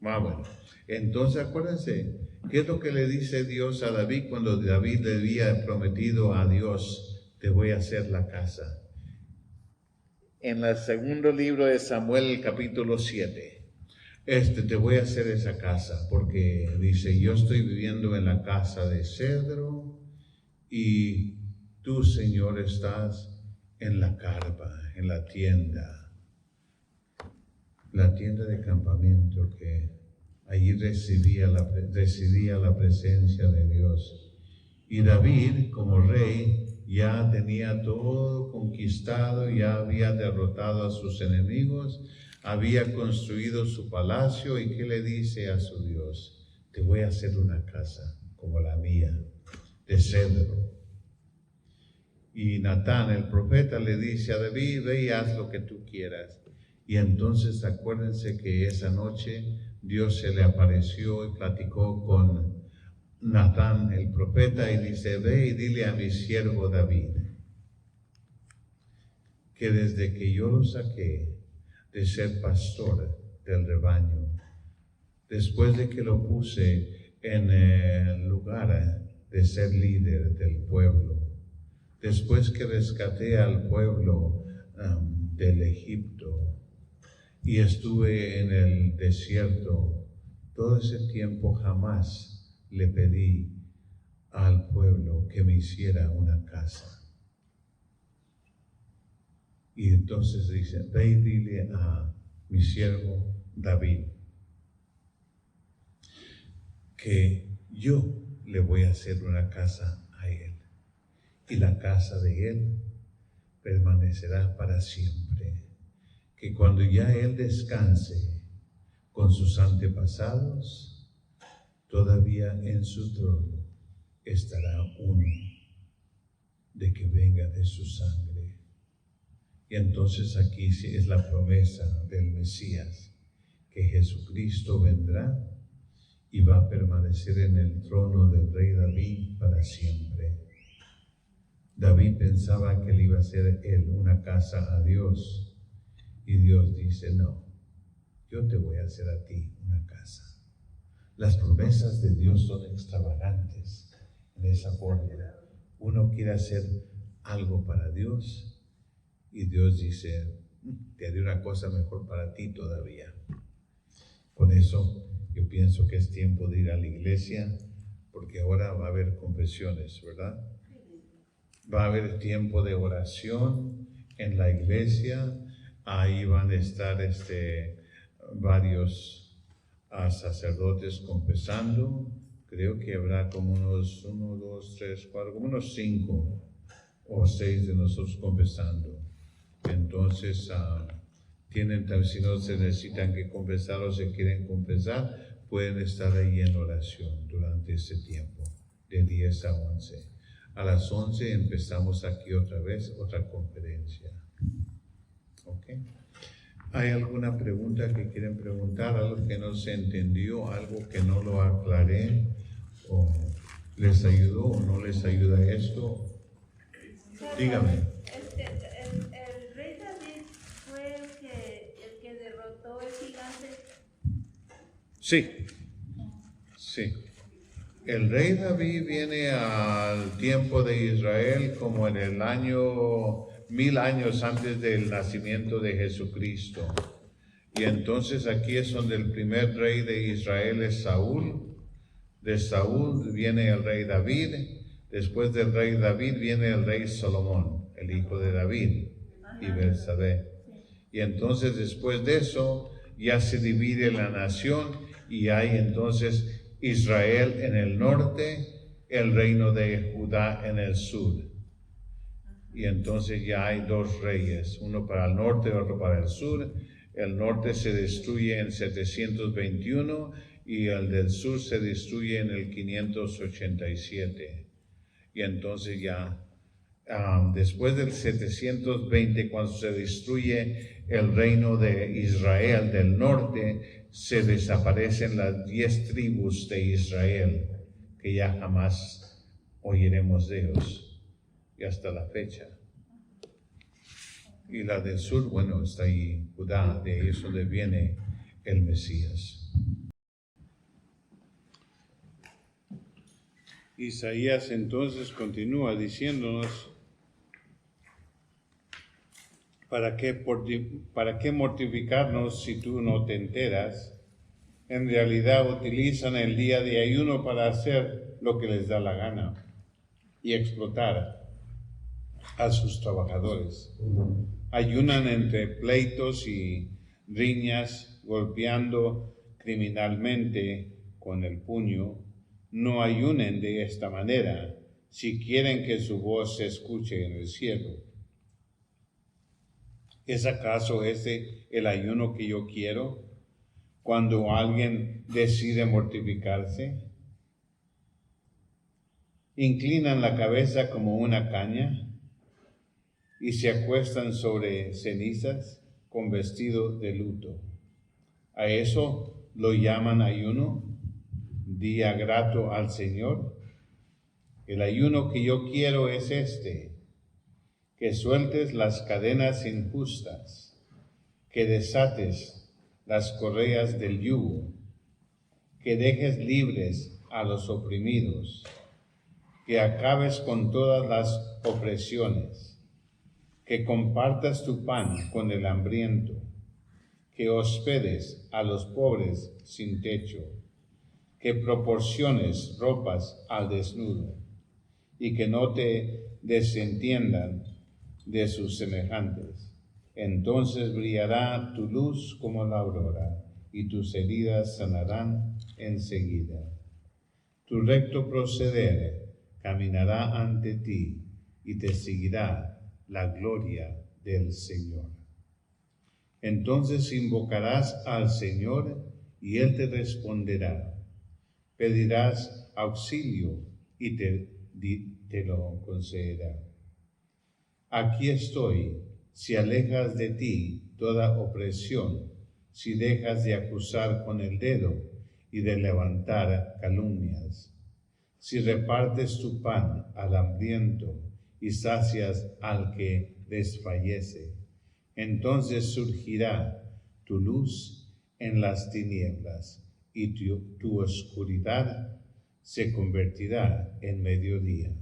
Bueno, entonces acuérdense, ¿qué es lo que le dice Dios a David cuando David le había prometido a Dios, te voy a hacer la casa? En el segundo libro de Samuel, capítulo 7. Te voy a hacer esa casa, porque dice, yo estoy viviendo en la casa de cedro y tú, Señor, estás en la carpa, en la tienda de campamento, que allí residía la presencia de Dios. Y David, como rey, ya tenía todo conquistado, ya había derrotado a sus enemigos, había construido su palacio. ¿Y qué le dice a su Dios? Te voy a hacer una casa como la mía, de cedro. Y Natán, el profeta, le dice a David, ve y haz lo que tú quieras. Y entonces acuérdense que esa noche Dios se le apareció y platicó con Natán, el profeta, y dice, ve y dile a mi siervo David, que desde que yo lo saqué de ser pastor del rebaño, después de que lo puse en el lugar de ser líder del pueblo, después que rescaté al pueblo del Egipto y estuve en el desierto, todo ese tiempo jamás le pedí al pueblo que me hiciera una casa. Y entonces dice, ve y dile a mi siervo David que yo le voy a hacer una casa a él. Y la casa de él permanecerá para siempre. Que cuando ya él descanse con sus antepasados, todavía en su trono estará uno de que venga de su sangre. Y entonces aquí es la promesa del Mesías, que Jesucristo vendrá y va a permanecer en el trono del rey David para siempre. David pensaba que le iba a hacer él una casa a Dios, y Dios dice, no, yo te voy a hacer a ti una casa. Las promesas de Dios son extravagantes en esa forma. Uno quiere hacer algo para Dios y Dios dice, te haré una cosa mejor para ti todavía. Por eso yo pienso que es tiempo de ir a la iglesia, porque ahora va a haber confesiones, ¿verdad? Va a haber tiempo de oración en la iglesia. Ahí van a estar varios sacerdotes confesando. Creo que habrá como unos 1, 2, 3, 4, como unos 5 o 6 de nosotros confesando. Entonces, tienen, si no se necesitan que confesar o se quieren confesar, pueden estar ahí en oración durante ese tiempo, de 10 a 11. A las 11 empezamos aquí otra vez, otra conferencia. ¿Ok? ¿Hay alguna pregunta que quieren preguntar? ¿Algo que no se entendió? ¿Algo que no lo aclaré? ¿O les ayudó o no les ayuda esto? Dígame. El rey David fue el que derrotó el gigante. Sí. Sí. El rey David viene al tiempo de Israel como en el año 1000 años antes del nacimiento de Jesucristo. Y entonces aquí es donde el primer rey de Israel es Saúl. De Saúl viene el rey David. Después del rey David viene el rey Salomón, el hijo de David y Betsabé. Y entonces después de eso ya se divide la nación y hay entonces Israel en el norte, el reino de Judá en el sur. Y entonces ya hay 2 reyes, uno para el norte y otro para el sur. El norte se destruye en 721 y el del sur se destruye en el 587. Y entonces ya, después del 720, cuando se destruye el reino de Israel del norte, se desaparecen las 10 tribus de Israel, que ya jamás oiremos de ellos. Y hasta la fecha. Y la del sur, bueno, está ahí Judá, de ahí es donde viene el Mesías. Isaías entonces continúa diciéndonos, ¿para qué mortificarnos si tú no te enteras? En realidad utilizan el día de ayuno para hacer lo que les da la gana y explotar a sus trabajadores. Ayunan entre pleitos y riñas, golpeando criminalmente con el puño. No ayunen de esta manera, si quieren que su voz se escuche en el cielo. ¿Es acaso este el ayuno que yo quiero cuando alguien decide mortificarse? Inclinan la cabeza como una caña y se acuestan sobre cenizas con vestido de luto. ¿A eso lo llaman ayuno? ¿Día grato al Señor? El ayuno que yo quiero es este: que sueltes las cadenas injustas, que desates las correas del yugo, que dejes libres a los oprimidos, que acabes con todas las opresiones, que compartas tu pan con el hambriento, que hospedes a los pobres sin techo, que proporciones ropas al desnudo, y que no te desentiendan de sus semejantes. Entonces brillará tu luz como la aurora, y tus heridas sanarán enseguida. Tu recto proceder caminará ante ti, y te seguirá la gloria del Señor. Entonces invocarás al Señor, y Él te responderá. Pedirás auxilio, y te lo concederá. Aquí estoy, si alejas de ti toda opresión, si dejas de acusar con el dedo y de levantar calumnias, si repartes tu pan al hambriento y sacias al que desfallece, entonces surgirá tu luz en las tinieblas y tu oscuridad se convertirá en mediodía.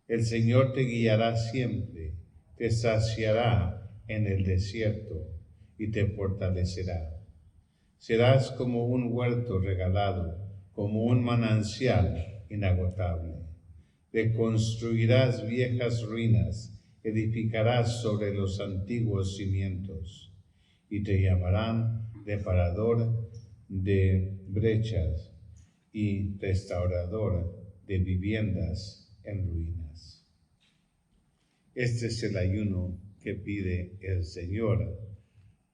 El Señor te guiará siempre, te saciará en el desierto y te fortalecerá. Serás como un huerto regalado, como un manantial inagotable. Reconstruirás viejas ruinas, edificarás sobre los antiguos cimientos, y te llamarán reparador de brechas y restaurador de viviendas en ruinas. Este es el ayuno que pide el Señor.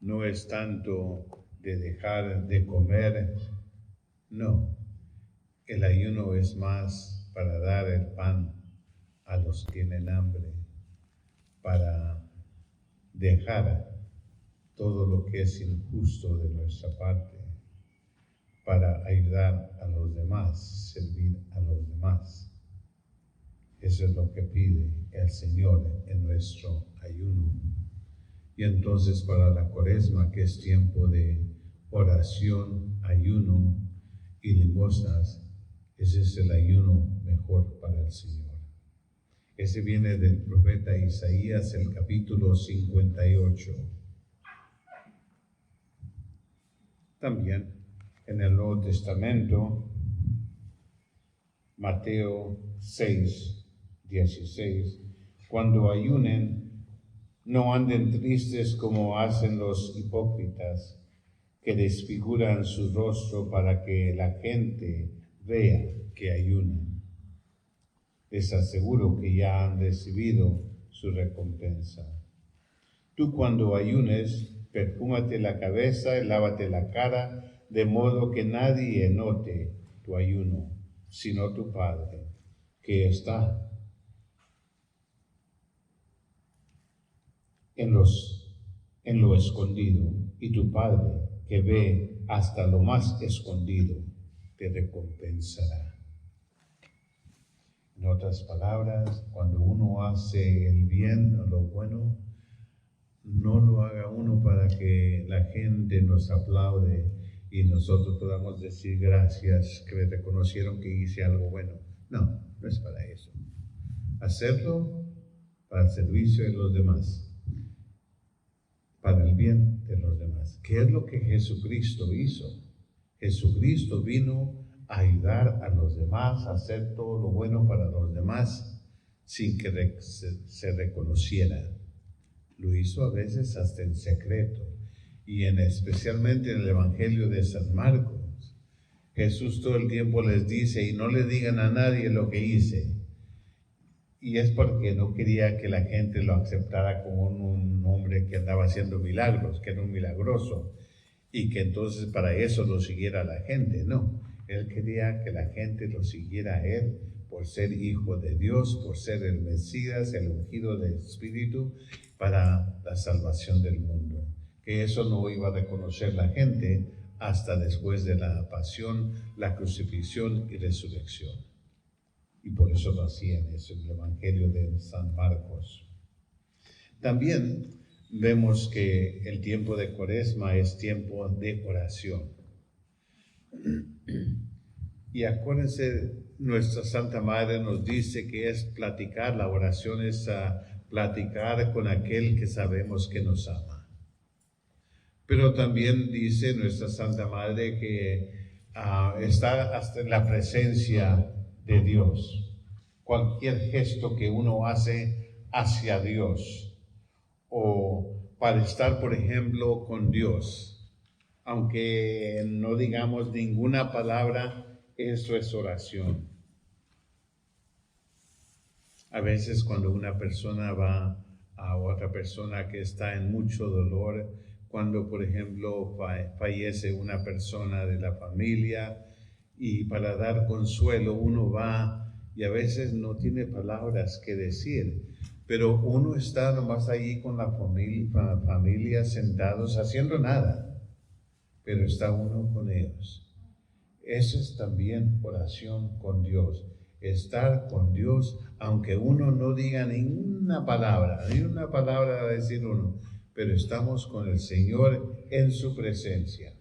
No es tanto de dejar de comer, no. El ayuno es más para dar el pan a los que tienen hambre, para dejar todo lo que es injusto de nuestra parte, para ayudar a los demás, servir a los demás. Eso es lo que pide el Señor en nuestro ayuno. Y entonces para la Cuaresma, que es tiempo de oración, ayuno y limosnas, ese es el ayuno mejor para el Señor. Ese viene del profeta Isaías, el capítulo 58. También en el Nuevo Testamento, Mateo 6, 16, cuando ayunen, no anden tristes como hacen los hipócritas, que desfiguran su rostro para que la gente vea que ayunan. Les aseguro que ya han recibido su recompensa. Tú cuando ayunes, perfúmate la cabeza y lávate la cara, de modo que nadie note tu ayuno, sino tu Padre, que está en lo escondido, y tu Padre, que ve hasta lo más escondido, te recompensará. En otras palabras, cuando uno hace el bien o lo bueno, no lo haga uno para que la gente nos aplaude y nosotros podamos decir gracias, que me reconocieron que hice algo bueno. No, no es para eso. Hacerlo para el servicio de los demás, para el bien de los demás. ¿Qué es lo que Jesucristo hizo? Jesucristo vino a ayudar a los demás, a hacer todo lo bueno para los demás sin que se reconociera. Lo hizo a veces hasta en secreto, y especialmente en el Evangelio de San Marcos. Jesús todo el tiempo les dice, y no le digan a nadie lo que hice. Y es porque no quería que la gente lo aceptara como un hombre que andaba haciendo milagros, que era un milagroso, y que entonces para eso lo siguiera la gente. No, él quería que la gente lo siguiera a él por ser hijo de Dios, por ser el Mesías, el ungido del Espíritu para la salvación del mundo. Que eso no iba a reconocer la gente hasta después de la pasión, la crucifixión y resurrección. Y por eso lo hacían, eso en el Evangelio de San Marcos. También vemos que el tiempo de Cuaresma es tiempo de oración. Y acuérdense, nuestra Santa Madre nos dice que es platicar, la oración es platicar con aquel que sabemos que nos ama. Pero también dice nuestra Santa Madre que está hasta en la presencia de Dios. Cualquier gesto que uno hace hacia Dios o para estar, por ejemplo, con Dios, aunque no digamos ninguna palabra, eso es oración. A veces cuando una persona va a otra persona que está en mucho dolor, cuando por ejemplo fallece una persona de la familia y para dar consuelo uno va y a veces no tiene palabras que decir, pero uno está nomás ahí con la familia sentados haciendo nada, pero está uno con ellos. Eso es también oración con Dios, estar con Dios, aunque uno no diga ninguna palabra a decir uno, pero estamos con el Señor en su presencia.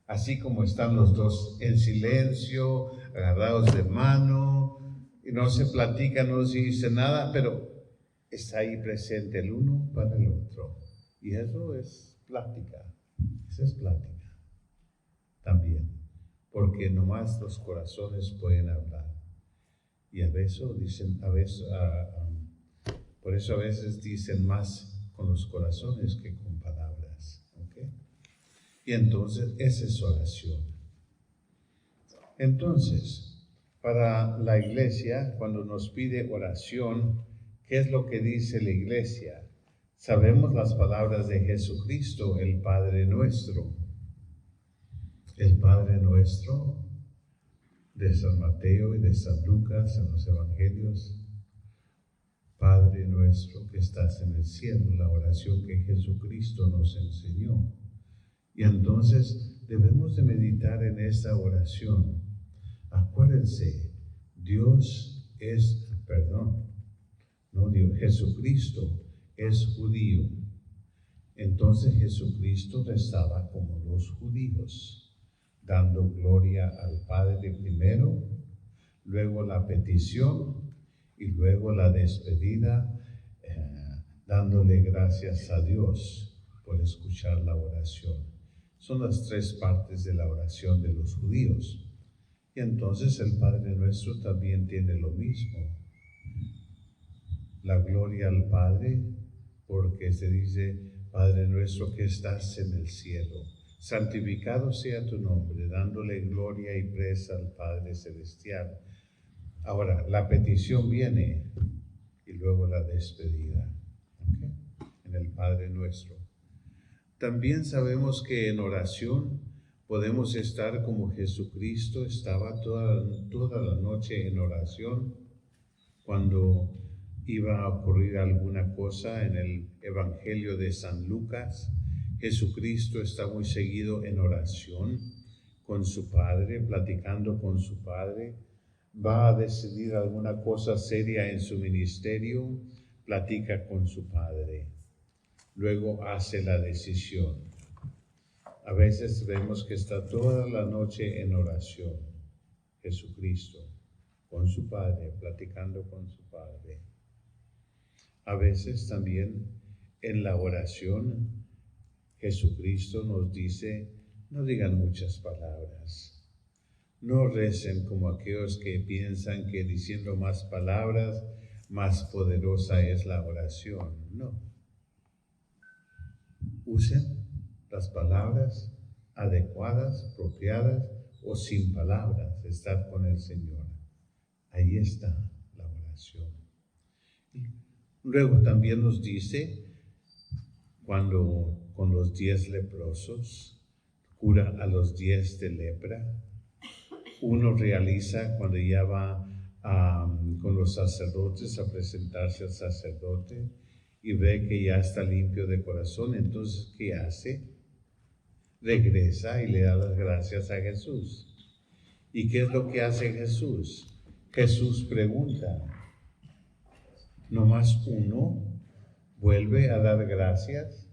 Así como están los dos en silencio, agarrados de mano, y no se platica, no se dice nada, pero está ahí presente el uno para el otro. Y eso es plática, eso es plática también, porque nomás los corazones pueden hablar. Y a veces dicen, por eso a veces dicen más con los corazones que con palabras. ¿Okay? Y entonces esa es oración. Entonces, para la iglesia, cuando nos pide oración, ¿qué es lo que dice la iglesia? Sabemos las palabras de Jesucristo, el Padre Nuestro. El Padre Nuestro de San Mateo y de San Lucas en los Evangelios. Padre nuestro que estás en el cielo, la oración que Jesucristo nos enseñó. Y entonces debemos de meditar en esta oración. Acuérdense, Jesucristo es judío. Entonces Jesucristo rezaba como los judíos, dando gloria al Padre primero, luego la petición y luego la despedida, dándole gracias a Dios por escuchar la oración. Son las tres partes de la oración de los judíos. Y entonces el Padre Nuestro también tiene lo mismo. La gloria al Padre, porque se dice, Padre Nuestro que estás en el cielo, santificado sea tu nombre, dándole gloria y presa al Padre Celestial. Ahora, la petición viene y luego la despedida, ¿okay? En el Padre Nuestro. También sabemos que en oración podemos estar como Jesucristo estaba toda la noche en oración. Cuando iba a ocurrir alguna cosa en el Evangelio de San Lucas, Jesucristo está muy seguido en oración con su Padre, platicando con su Padre. Va a decidir alguna cosa seria en su ministerio, platica con su Padre. Luego hace la decisión. A veces vemos que está toda la noche en oración, Jesucristo, con su Padre, platicando con su Padre. A veces también en la oración, Jesucristo nos dice, no digan muchas palabras. No recen como aquellos que piensan que diciendo más palabras, más poderosa es la oración. No. Usen las palabras adecuadas, apropiadas o sin palabras. Estar con el Señor. Ahí está la oración. creación. Luego también nos dice, cuando con los 10 leprosos cura a los 10 de lepra, uno realiza cuando ya va con los sacerdotes a presentarse al sacerdote y ve que ya está limpio de corazón, entonces ¿qué hace? Regresa y le da las gracias a Jesús. ¿Y qué es lo que hace Jesús? Jesús pregunta, ¿nomás uno vuelve a dar gracias?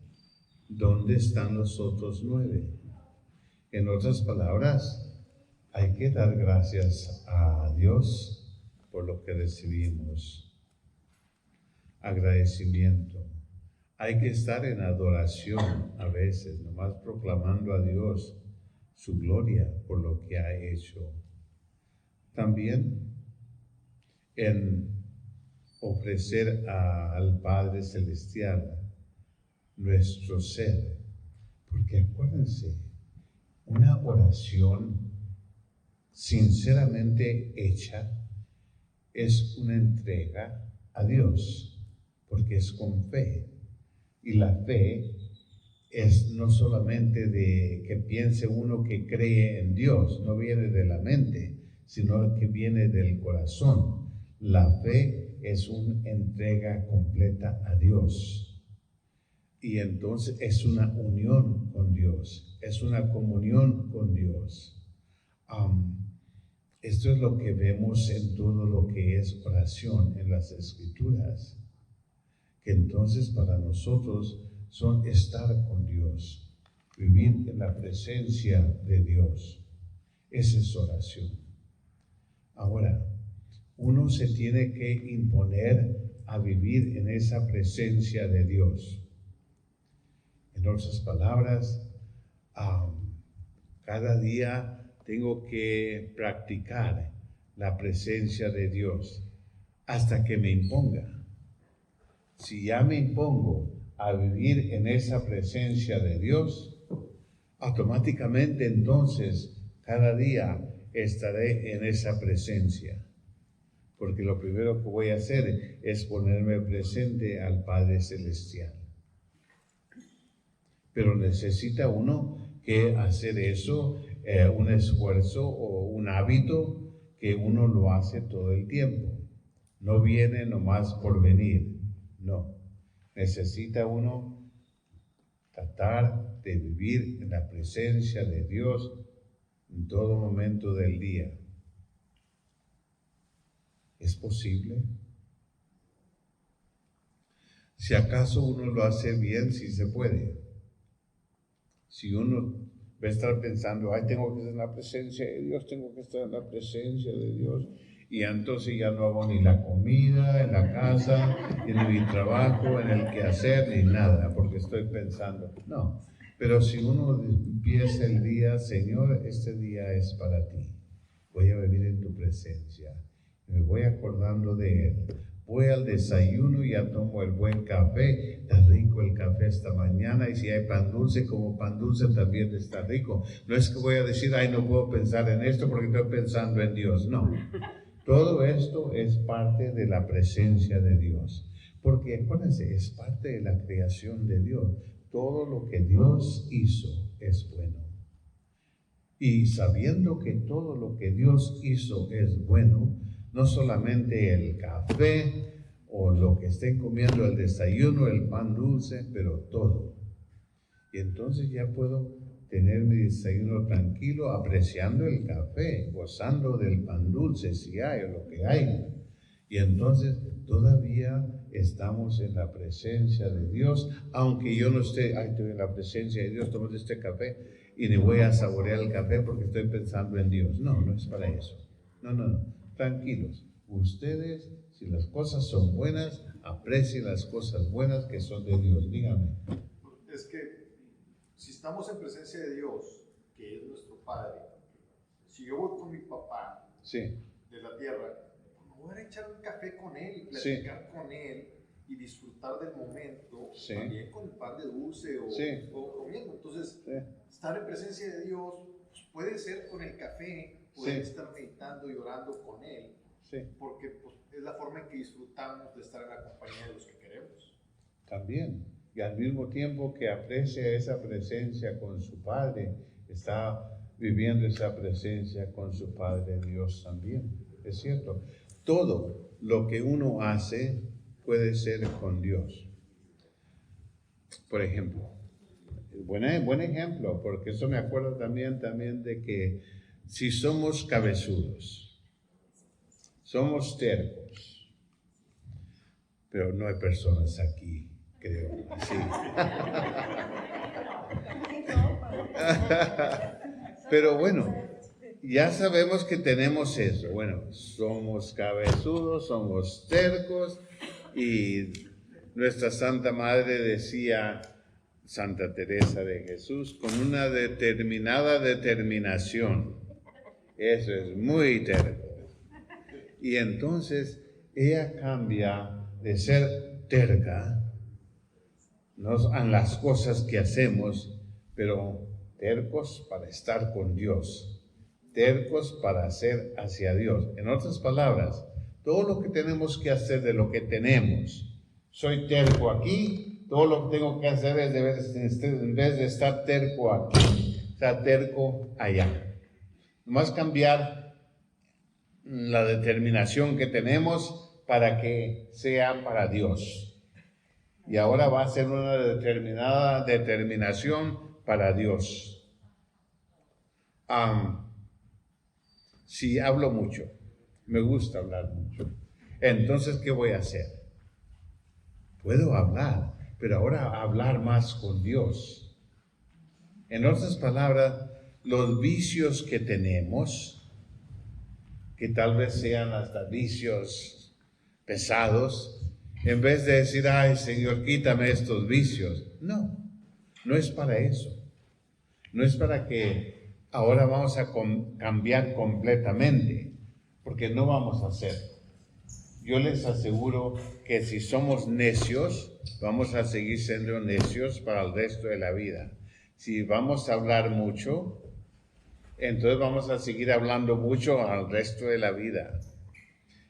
¿Dónde están los otros 9? En otras palabras, hay que dar gracias a Dios por lo que recibimos. Agradecimiento. Hay que estar en adoración a veces, nomás proclamando a Dios su gloria por lo que ha hecho. También en ofrecer al Padre Celestial nuestro ser. Porque acuérdense, una oración sinceramente hecha es una entrega a Dios, porque es con fe. Y la fe es no solamente de que piense uno que cree en Dios, no viene de la mente, sino que viene del corazón. La fe es una entrega completa a Dios. Y entonces es una unión con Dios, es una comunión con Dios. Esto es lo que vemos en todo lo que es oración en las Escrituras, que entonces para nosotros son estar con Dios, vivir en la presencia de Dios. Esa es oración. Ahora, uno se tiene que imponer a vivir en esa presencia de Dios. En otras palabras, cada día tengo que practicar la presencia de Dios hasta que me imponga. Si ya me impongo a vivir en esa presencia de Dios, automáticamente entonces cada día estaré en esa presencia. Porque lo primero que voy a hacer es ponerme presente al Padre Celestial. Pero necesita uno que hacer eso, un esfuerzo o un hábito que uno lo hace todo el tiempo. No viene nomás por venir, no. Necesita uno tratar de vivir en la presencia de Dios en todo momento del día. ¿Es posible? Si acaso uno lo hace bien, sí se puede. Si uno va a estar pensando, ay, tengo que estar en la presencia de Dios, tengo que estar en la presencia de Dios, y entonces ya no hago ni la comida en la casa, ni mi trabajo, en el quehacer, ni nada, porque estoy pensando. No, pero si uno empieza el día, Señor, este día es para ti, voy a vivir en tu presencia, me voy acordando de Él. Voy al desayuno y ya tomo el buen café, está rico el café esta mañana, y si hay pan dulce, como pan dulce también está rico. No es que voy a decir, ay, no puedo pensar en esto porque estoy pensando en Dios, no. Todo esto es parte de la presencia de Dios, porque acuérdense, es parte de la creación de Dios. Todo lo que Dios hizo es bueno. Y sabiendo que todo lo que Dios hizo es bueno, no solamente el café o lo que estén comiendo, el desayuno, el pan dulce, pero todo. Y entonces ya puedo tener mi desayuno tranquilo, apreciando el café, gozando del pan dulce si hay o lo que hay. Y entonces todavía estamos en la presencia de Dios, aunque yo no esté, ay, estoy en la presencia de Dios, tomando este café y ni voy a saborear el café porque estoy pensando en Dios. No, no es para eso. No. Tranquilos, ustedes, si las cosas son buenas, aprecien las cosas buenas que son de Dios. Dígame. Es que si estamos en presencia de Dios, que es nuestro Padre, si yo voy con mi papá de la tierra, me voy a echar un café con él y platicar con él y disfrutar del momento, también con el pan de dulce o comiendo. Entonces, estar en presencia de Dios pues puede ser con el café, puede estar meditando y orando con Él, Sí. Porque pues, es la forma en que disfrutamos de estar en la compañía de los que queremos. También. Y al mismo tiempo que aprecia esa presencia con su Padre, está viviendo esa presencia con su Padre Dios también. Es cierto. Todo lo que uno hace puede ser con Dios. Por ejemplo, buen ejemplo, porque eso me acuerda también de que si somos cabezudos, somos tercos, pero no hay personas aquí, creo, así. Pero bueno, ya sabemos que tenemos eso. Bueno, somos cabezudos, somos tercos, y nuestra Santa Madre decía, Santa Teresa de Jesús, con una determinada determinación. Eso es muy terco. Y entonces ella cambia de ser terca, no en las cosas que hacemos, pero tercos para estar con Dios, tercos para hacer hacia Dios. En otras palabras, todo lo que tenemos que hacer de lo que tenemos, soy terco aquí, todo lo que tengo que hacer es en vez de estar terco aquí, estar terco allá. Nomás cambiar la determinación que tenemos para que sea para Dios. Y ahora va a ser una determinada determinación para Dios. Si hablo mucho, me gusta hablar mucho, entonces, ¿qué voy a hacer? Puedo hablar, pero ahora hablar más con Dios. En otras palabras, los vicios que tenemos, que tal vez sean hasta vicios pesados, en vez de decir, ay Señor, quítame estos vicios. No, no es para eso. No es para que ahora vamos a cambiar completamente, porque no vamos a hacerlo. Yo les aseguro que si somos necios, vamos a seguir siendo necios para el resto de la vida. Si vamos a hablar mucho, entonces vamos a seguir hablando mucho al resto de la vida.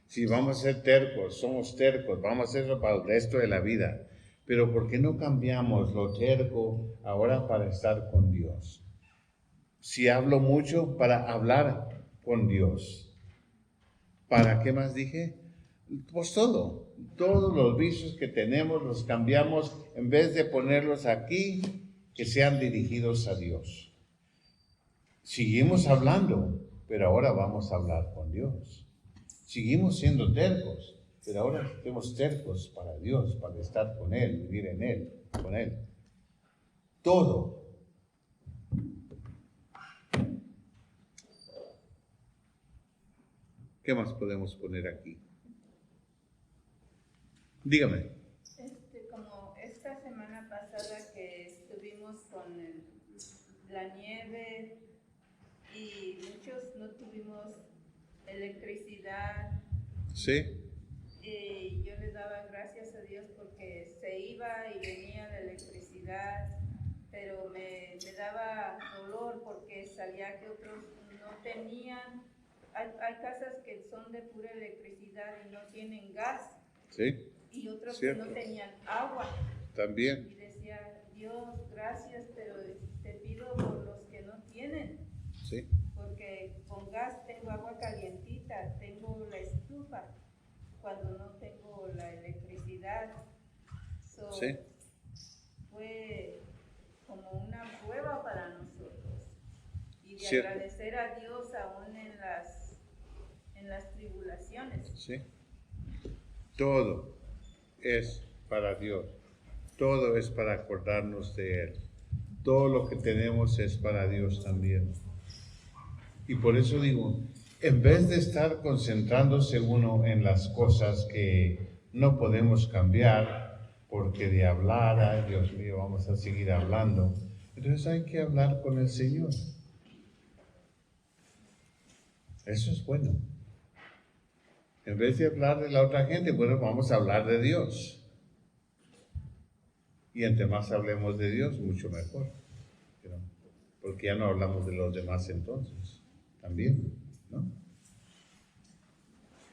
Si vamos a ser tercos, somos tercos, vamos a hacerlo para el resto de la vida. Pero ¿por qué no cambiamos lo terco ahora para estar con Dios? Si hablo mucho, para hablar con Dios. ¿Para qué más dije? Pues todos los vicios que tenemos los cambiamos, en vez de ponerlos aquí, que sean dirigidos a Dios. Seguimos hablando, pero ahora vamos a hablar con Dios. Seguimos siendo tercos, pero ahora somos tercos para Dios, para estar con Él, vivir en Él, con Él. Todo. ¿Qué más podemos poner aquí? Dígame. Como esta semana pasada que estuvimos con la nieve y muchos no tuvimos electricidad. Sí. Y yo les daba gracias a Dios porque se iba y venía la electricidad, pero me daba dolor porque sabía que otros no tenían. Hay casas que son de pura electricidad y no tienen gas. Sí. Y otros Cierto. que no tenían agua. También. Y decía, Dios, gracias, pero te pido por los que no tienen. Sí. Porque con gas tengo agua calientita, tengo la estufa, cuando no tengo la electricidad. Sí. Fue como una prueba para nosotros. Y de Cierto. agradecer a Dios aún en las tribulaciones. Sí. Todo es para Dios. Todo es para acordarnos de Él. Todo lo que tenemos es para Dios también. Y por eso digo, en vez de estar concentrándose uno en las cosas que no podemos cambiar, porque de hablar, ay Dios mío, vamos a seguir hablando, entonces hay que hablar con el Señor. Eso es bueno. En vez de hablar de la otra gente, bueno, vamos a hablar de Dios. Y entre más hablemos de Dios, mucho mejor. Porque ya no hablamos de los demás entonces. También, ¿no?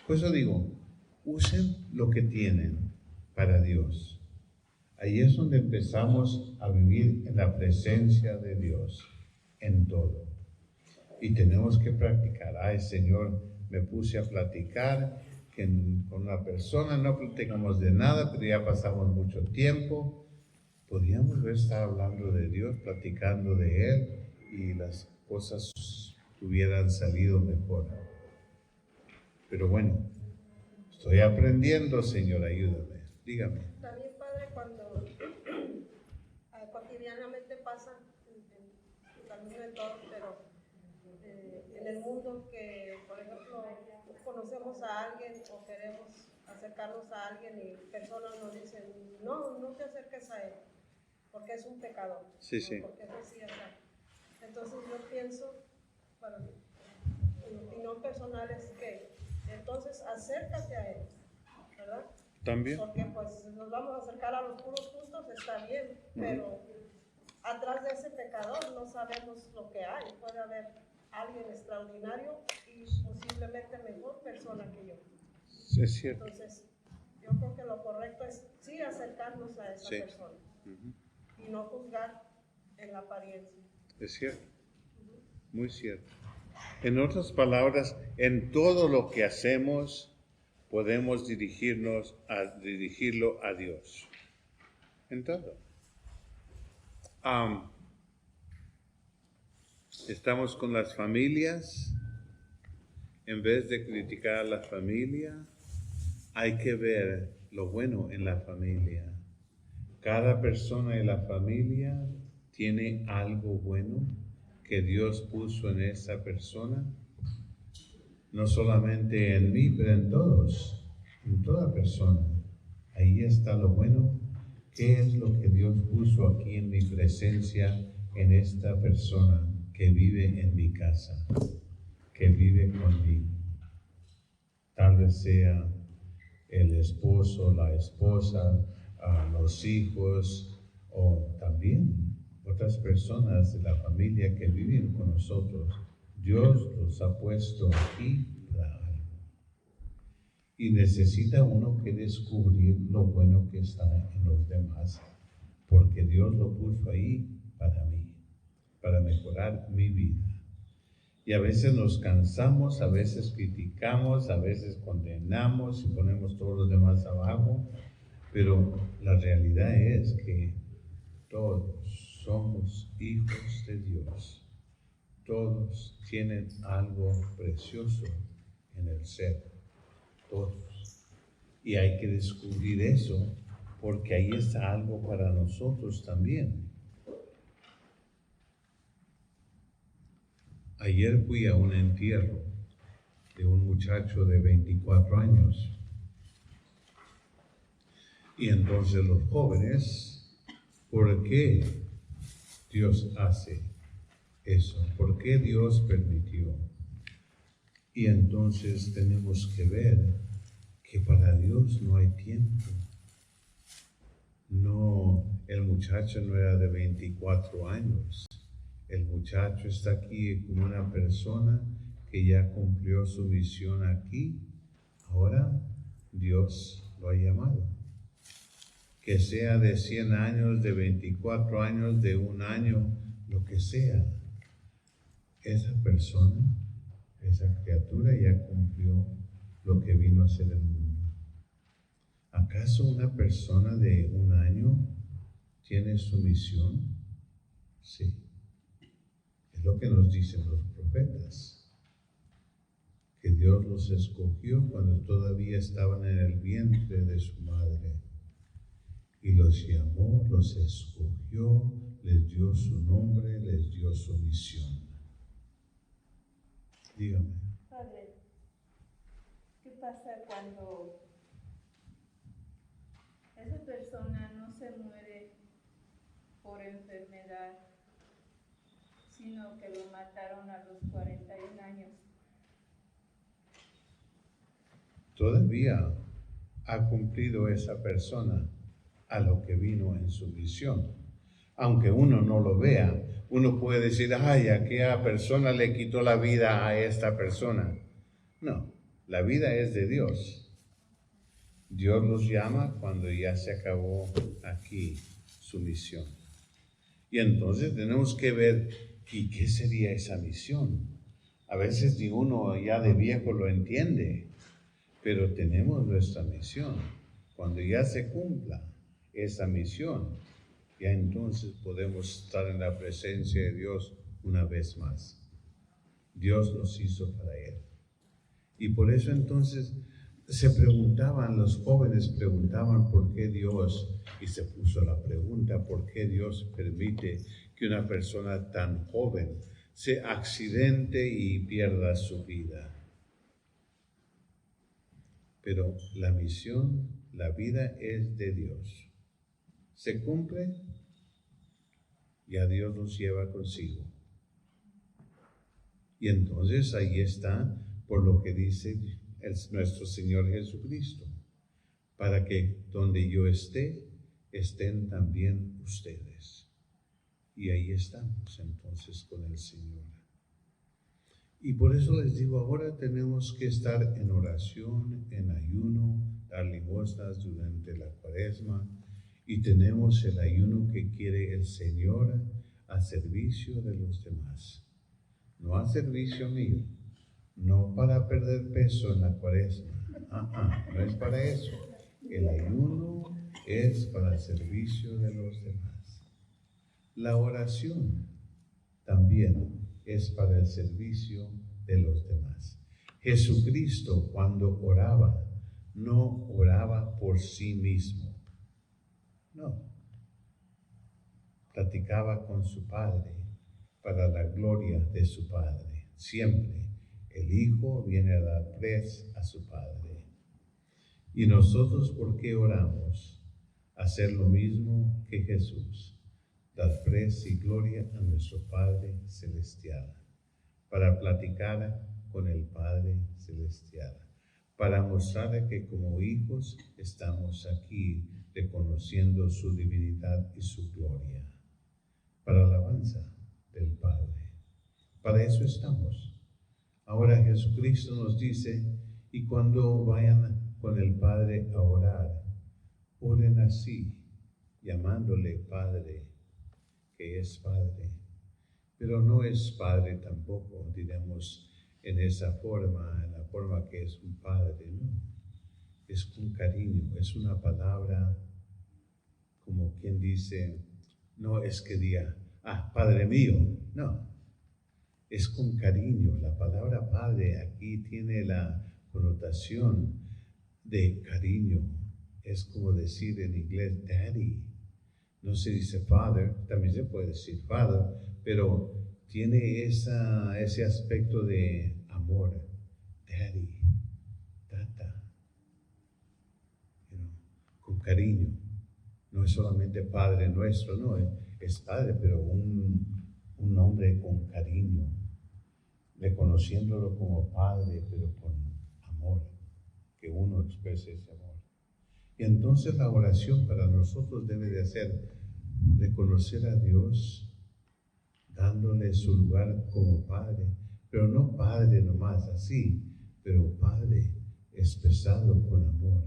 Por eso digo, usen lo que tienen para Dios. Ahí es donde empezamos a vivir en la presencia de Dios, en todo. Y tenemos que practicar. Ay, Señor, me puse a platicar con una persona, no platicamos de nada, pero ya pasamos mucho tiempo. Podríamos estar hablando de Dios, platicando de Él, y las cosas hubieran salido mejor. Pero bueno, estoy aprendiendo, Señor, ayúdame. Dígame. También, Padre, cuando cotidianamente pasa, también en el entorno, pero en el mundo que, por ejemplo, conocemos a alguien o queremos acercarnos a alguien y personas nos dicen, no te acerques a él, porque es un pecador. Sí, sí. Porque es así, entonces yo pienso, bueno, mi opinión personal es que entonces acércate a él, ¿verdad? También. Porque pues nos vamos a acercar a los puros justos, está bien, pero atrás de ese pecador no sabemos lo que hay. Puede haber alguien extraordinario y posiblemente mejor persona que yo. Sí, es cierto. Entonces, yo creo que lo correcto es sí acercarnos a esa persona y no juzgar en la apariencia. Es cierto. Muy cierto. En otras palabras, en todo lo que hacemos, podemos dirigirlo a Dios. En todo. Estamos con las familias. En vez de criticar a la familia, hay que ver lo bueno en la familia. Cada persona en la familia tiene algo bueno que Dios puso en esa persona, no solamente en mí, pero en todos, en toda persona. Ahí está lo bueno. ¿Qué es lo que Dios puso aquí en mi presencia, en esta persona que vive en mi casa, que vive conmigo? Tal vez sea el esposo, la esposa, los hijos, o también otras personas de la familia que viven con nosotros. Dios los ha puesto aquí para algo. Y necesita uno que descubrir lo bueno que está en los demás, porque Dios lo puso ahí para mí, para mejorar mi vida. Y a veces nos cansamos, a veces criticamos, a veces condenamos y ponemos todos los demás abajo, pero la realidad es que todos somos hijos de Dios. Todos tienen algo precioso en el ser. Todos. Y hay que descubrir eso, porque ahí está algo para nosotros también. Ayer fui a un entierro de un muchacho de 24 años. Y entonces los jóvenes, ¿por qué Dios hace eso? ¿Por qué Dios permitió? Y entonces tenemos que ver que para Dios no hay tiempo. No, el muchacho no era de 24 años. El muchacho está aquí como una persona que ya cumplió su misión aquí. Ahora Dios lo ha llamado. Que sea de 100 años, de 24 años, de 1 año, lo que sea. Esa persona, esa criatura ya cumplió lo que vino a hacer el mundo. ¿Acaso una persona de 1 año tiene su misión? Sí. Es lo que nos dicen los profetas, que Dios los escogió cuando todavía estaban en el vientre de su madre, y los llamó, los escogió, les dio su nombre, les dio su misión. Dígame. Padre, ¿qué pasa cuando esa persona no se muere por enfermedad, sino que lo mataron a los 41 años? Todavía ha cumplido esa persona a lo que vino en su misión. Aunque uno no lo vea, uno puede decir, ay, aquella persona le quitó la vida a esta persona. No, La vida es de Dios. Dios los llama cuando ya se acabó aquí su misión. Y entonces tenemos que ver, ¿y qué sería esa misión? A veces ni uno ya de viejo lo entiende, pero tenemos nuestra misión. Cuando ya se cumpla esa misión, ya entonces podemos estar en la presencia de Dios una vez más. Dios nos hizo para Él. Y por eso entonces los jóvenes preguntaban por qué Dios, y se puso la pregunta, ¿por qué Dios permite que una persona tan joven se accidente y pierda su vida? Pero la misión, la vida es de Dios. Se cumple y a Dios nos lleva consigo. Y entonces ahí está, por lo que dice nuestro Señor Jesucristo, para que donde yo esté, estén también ustedes. Y ahí estamos entonces con el Señor. Y por eso les digo, ahora tenemos que estar en oración, en ayuno, dar limosnas durante la Cuaresma, y tenemos el ayuno que quiere el Señor a servicio de los demás. No a servicio mío, no para perder peso en la Cuaresma, no es para eso. El ayuno es para el servicio de los demás. La oración también es para el servicio de los demás. Jesucristo, cuando oraba, no oraba por sí mismo. No. Platicaba con su Padre para la gloria de su Padre. Siempre el Hijo viene a dar pres a su Padre. Y nosotros, ¿por qué oramos? Hacer lo mismo que Jesús. Dar pres y gloria a nuestro Padre Celestial. Para platicar con el Padre Celestial. Para mostrarle que como hijos estamos aquí reconociendo su divinidad y su gloria. Para alabanza del Padre. Para eso estamos. Ahora Jesucristo nos dice, y cuando vayan con el Padre a orar, oren así, llamándole Padre, que es Padre. Pero no es Padre tampoco, diremos, en esa forma, en la forma que es un Padre, no. Es con cariño, es una palabra como quien dice, no es que diga, Padre mío, no. Es con cariño. La palabra Padre aquí tiene la connotación de cariño. Es como decir en inglés, Daddy. No se dice Father, también se puede decir Father, pero tiene ese aspecto de amor. Daddy, Tata, con cariño. No es solamente Padre nuestro, no, es Padre, pero un nombre con cariño, reconociéndolo como Padre, pero con amor, que uno exprese ese amor. Y entonces la oración para nosotros debe de ser reconocer a Dios, dándole su lugar como Padre, pero no Padre nomás así, pero Padre expresado con amor.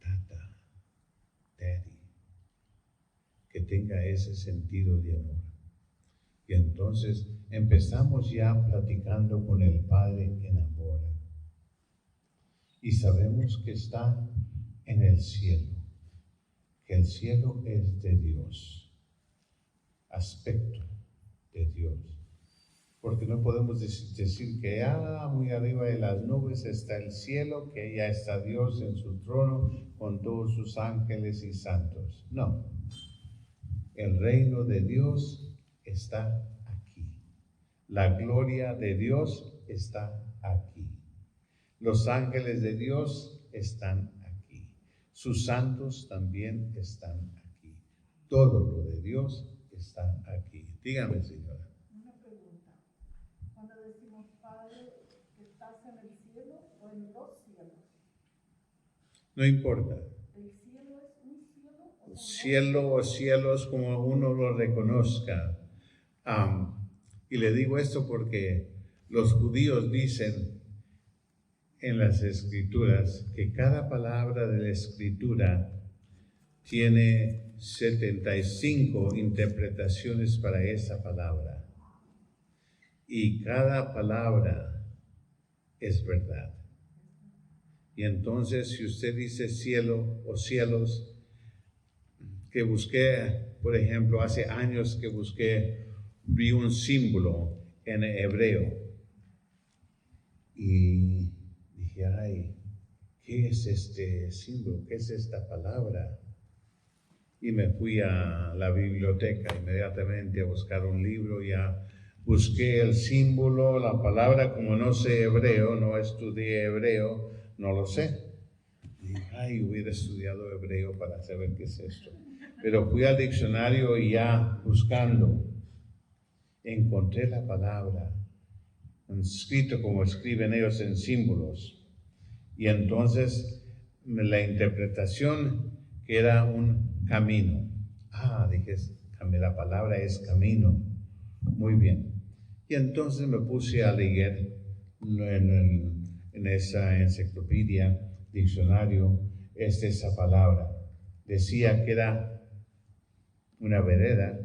Tata, Daddy, que tenga ese sentido de amor. Y entonces empezamos ya platicando con el Padre en amor. Y sabemos que está en el cielo, que el cielo es de Dios, aspecto de Dios. Porque no podemos decir que muy arriba de las nubes está el cielo, que ya está Dios en su trono con todos sus ángeles y santos. No, el reino de Dios está aquí. La gloria de Dios está aquí. Los ángeles de Dios están aquí. Sus santos también están aquí. Todo lo de Dios está aquí. Dígame, señora. Una pregunta. Cuando decimos Padre, ¿estás en el cielo o en los cielos? No importa. ¿El cielo es un cielo? Cielo o cielos, como uno lo reconozca. Y le digo esto porque Los judíos dicen en las Escrituras que cada palabra de la Escritura tiene 75 interpretaciones para esa palabra. Y cada palabra es verdad. Y entonces, si usted dice cielo o cielos, que busqué, por ejemplo, hace años que busqué, vi un símbolo en hebreo. Y dije, ay, ¿qué es este símbolo? ¿Qué es esta palabra? Y me fui a la biblioteca inmediatamente a buscar un libro. Ya busqué el símbolo, la palabra, como no sé hebreo, no estudié hebreo, no lo sé. Y dije, ay, hubiera estudiado hebreo para saber qué es esto. Pero fui al diccionario y ya buscando, encontré la palabra, escrito como escriben ellos en símbolos. Y entonces la interpretación que era un camino. Dije, la palabra es camino. Muy bien. Y entonces me puse a leer en esa enciclopedia, diccionario, esa palabra. Decía que era una vereda,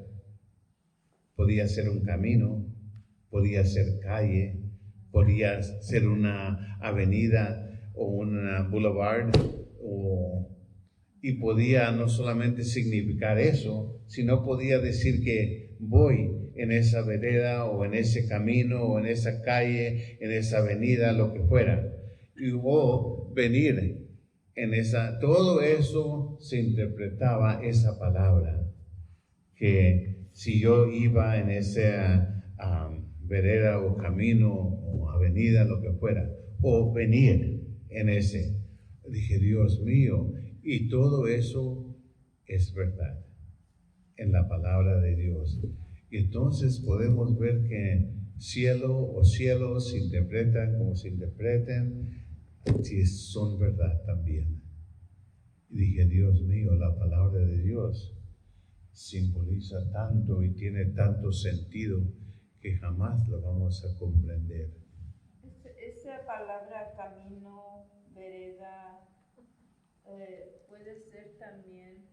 podía ser un camino, podía ser calle, podía ser una avenida o una boulevard, y podía no solamente significar eso, sino podía decir que voy en esa vereda o en ese camino o en esa calle, en esa avenida, lo que fuera, o venir en esa, todo eso se interpretaba esa palabra, que si yo iba en esa vereda o camino o avenida, lo que fuera, o venir en ese, dije, Dios mío, y todo eso es verdad en la palabra de Dios. Y entonces podemos ver que cielo o cielos se interpretan como se interpreten, si son verdad también. Y dije, Dios mío, la palabra de Dios simboliza tanto y tiene tanto sentido que jamás lo vamos a comprender. Esa palabra camino, vereda, puede ser también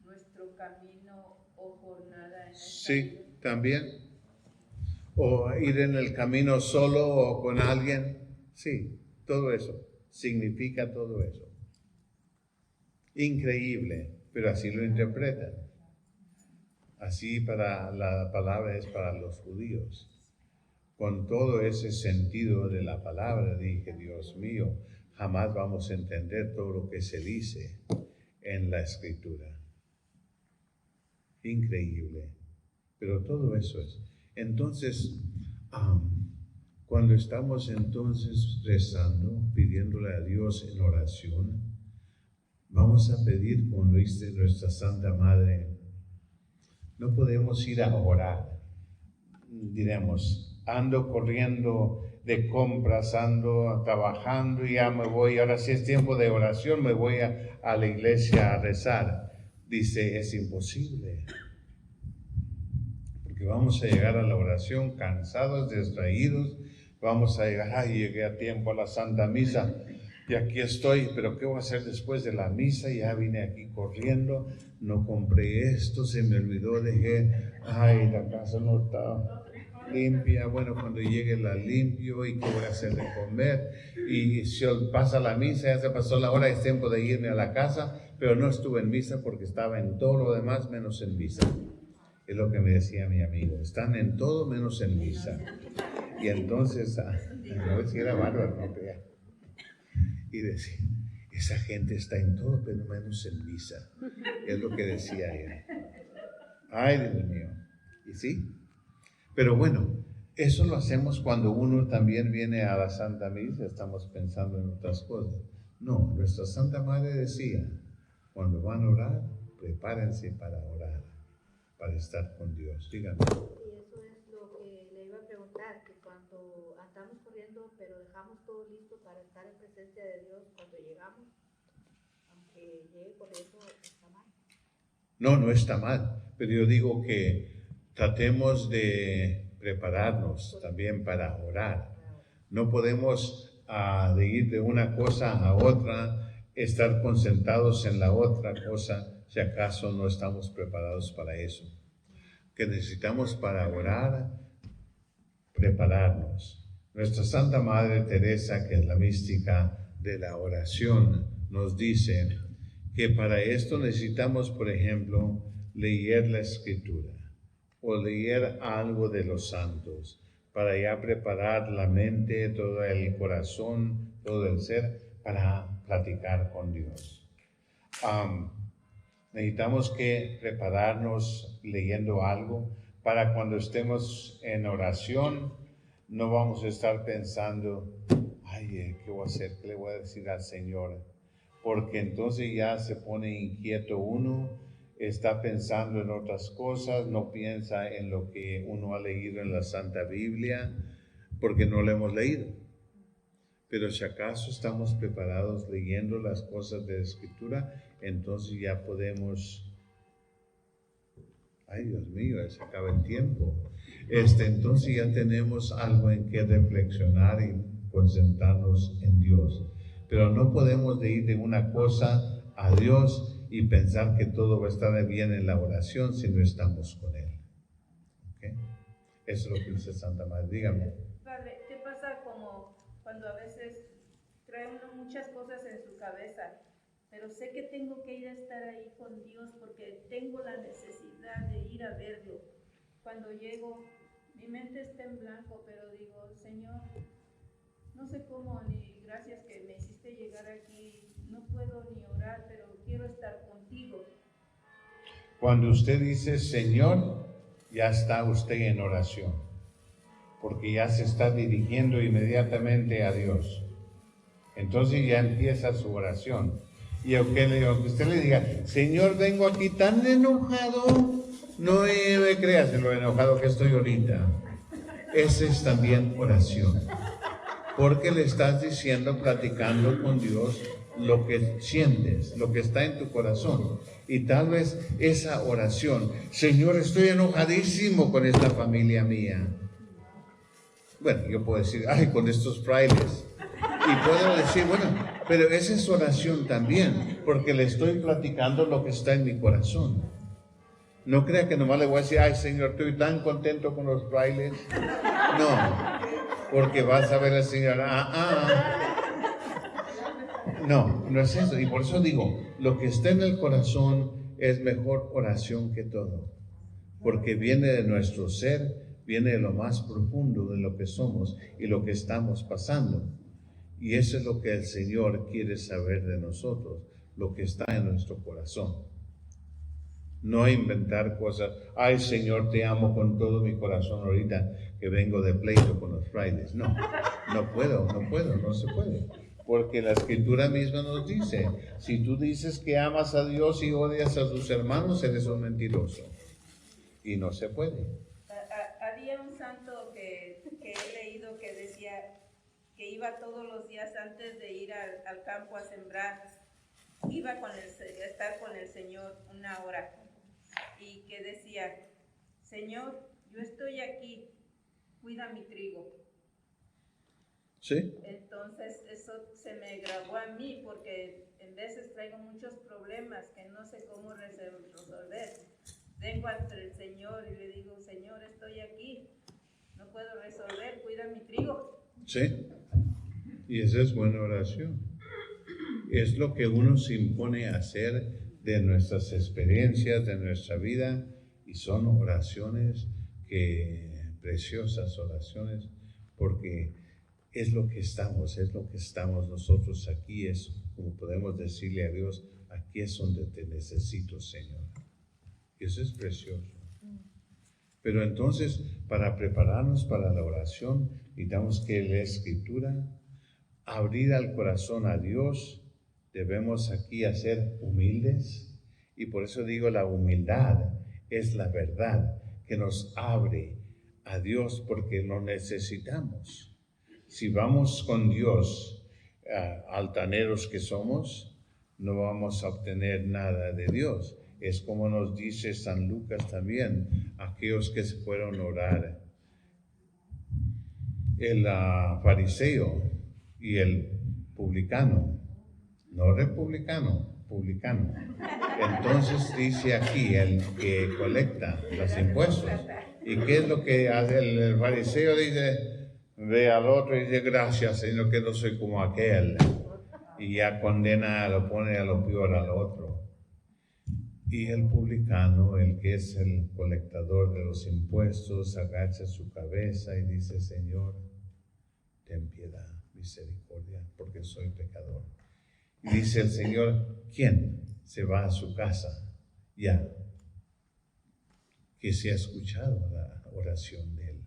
nuestro camino o jornada en esta vida. También. O ir en el camino solo o con alguien. Sí, todo eso. Significa todo eso. Increíble, pero así lo interpretan. Así para la palabra es para los judíos. Con todo ese sentido de la palabra dije, Dios mío, jamás vamos a entender todo lo que se dice en la Escritura. Increíble. Pero todo eso es. Entonces, cuando estamos entonces rezando, pidiéndole a Dios en oración, vamos a pedir, como dice nuestra Santa Madre, no podemos ir a orar. Diremos, ando corriendo de compras, ando trabajando y ya me voy, ahora sí es tiempo de oración, me voy a la iglesia a rezar. Dice, es imposible. Porque vamos a llegar a la oración cansados, distraídos, vamos a llegar, llegué a tiempo a la Santa Misa y aquí estoy, pero ¿qué voy a hacer después de la misa? Ya vine aquí corriendo, no compré esto, se me olvidó, dejé, la casa no está limpia, bueno, cuando llegue la limpio y qué voy a hacer de comer, y si pasa la misa, ya se pasó la hora, es tiempo de irme a la casa, pero no estuve en misa porque estaba en todo lo demás menos en misa. Es lo que me decía mi amigo, están en todo menos en misa. Y entonces, a ver si era bárbaro, ¿no? Y decía, esa gente está en todo pero menos en misa. Es lo que decía él. Ay, Dios mío. Y sí, pero bueno, eso lo hacemos cuando uno también viene a la Santa Misa, estamos pensando en otras cosas. No, nuestra Santa Madre decía, cuando van a orar, prepárense para orar, para estar con Dios. Díganme. Y eso es lo que le iba a preguntar, que cuando andamos corriendo, pero dejamos todo listo para estar en presencia de Dios, cuando llegamos, aunque llegue corriendo, ¿está mal? No, no está mal, pero yo digo que tratemos de prepararnos también para orar. No podemos de ir de una cosa a otra, estar concentrados en la otra cosa, si acaso no estamos preparados para eso. Que necesitamos para orar, prepararnos. Nuestra Santa Madre Teresa, que es la mística de la oración, nos dice que para esto necesitamos, por ejemplo, leer la Escritura o leer algo de los santos para ya preparar la mente, todo el corazón, todo el ser para platicar con Dios. Necesitamos que prepararnos leyendo algo para cuando estemos en oración no vamos a estar pensando, ay, ¿qué voy a hacer? ¿Qué le voy a decir al Señor? Porque entonces ya se pone inquieto uno, está pensando en otras cosas, no piensa en lo que uno ha leído en la Santa Biblia, porque no lo hemos leído. Pero si acaso estamos preparados leyendo las cosas de la Escritura, entonces ya podemos... Ay, Dios mío, se acaba el tiempo. Entonces ya tenemos algo en que reflexionar y concentrarnos en Dios. Pero no podemos ir de una cosa a Dios y pensar que todo va a estar bien en la oración si no estamos con Él. ¿Okay? Eso es lo que dice Santa Madre. Dígame. Padre, ¿qué pasa como cuando a veces trae uno muchas cosas en su cabeza? Pero sé que tengo que ir a estar ahí con Dios porque tengo la necesidad de ir a verlo. Cuando llego, mi mente está en blanco, pero digo, Señor, no sé cómo, ni gracias que me hiciste llegar aquí, no puedo ni orar, pero quiero estar contigo. Cuando usted dice Señor, ya está usted en oración, porque ya se está dirigiendo inmediatamente a Dios. Entonces ya empieza su oración. Y aunque usted le diga, Señor, vengo aquí tan enojado, no me creas en lo enojado que estoy ahorita. Esa es también oración. Porque le estás diciendo, platicando con Dios, lo que sientes, lo que está en tu corazón. Y tal vez esa oración, Señor, estoy enojadísimo con esta familia mía. Bueno, yo puedo decir, ay, con estos frailes. Y puedo decir, bueno, pero esa es oración también, porque le estoy platicando lo que está en mi corazón. No crea que nomás le voy a decir, ay, Señor, estoy tan contento con los frailes. No, porque vas a ver al Señor, No, no es eso. Y por eso digo, lo que está en el corazón es mejor oración que todo. Porque viene de nuestro ser, viene de lo más profundo de lo que somos y lo que estamos pasando. Y eso es lo que el Señor quiere saber de nosotros, lo que está en nuestro corazón. No inventar cosas, ay Señor, te amo con todo mi corazón ahorita que vengo de pleito con los frailes. No, no se puede. Porque la Escritura misma nos dice, si tú dices que amas a Dios y odias a tus hermanos, eres un mentiroso. Y no se puede. Había un santo que he leído que decía que iba todos los días antes de ir al campo a sembrar, iba a estar con el Señor una hora y que decía, Señor, yo estoy aquí, cuida mi trigo. ¿Sí? Entonces eso se me grabó a mí porque en veces traigo muchos problemas que no sé cómo resolver. Vengo ante el Señor y le digo, Señor, estoy aquí, no puedo resolver, cuida mi trigo. Sí, y esa es buena oración. Es lo que uno se impone a hacer de nuestras experiencias, de nuestra vida, y son oraciones preciosas oraciones, porque es lo que estamos nosotros aquí, es como podemos decirle a Dios, aquí es donde te necesito, Señor. Y eso es precioso. Pero entonces, para prepararnos para la oración, necesitamos que la Escritura, abrir al corazón a Dios, debemos aquí ser humildes, y por eso digo, la humildad es la verdad que nos abre a Dios porque lo necesitamos. Si vamos con Dios, altaneros que somos, no vamos a obtener nada de Dios. Es como nos dice San Lucas también, aquellos que se fueron a orar, el fariseo y el publicano, no republicano, publicano. Entonces dice aquí el que colecta los impuestos. ¿Y qué es lo que hace el fariseo? Dice, ve al otro y dice, gracias, Señor, que no soy como aquel. Y ya condena, lo pone a lo peor al otro. Y el publicano, el que es el colectador de los impuestos, agacha su cabeza y dice, Señor, ten piedad, misericordia, porque soy pecador. Y dice el Señor, ¿quién se va a su casa ya que se ha escuchado la oración de él?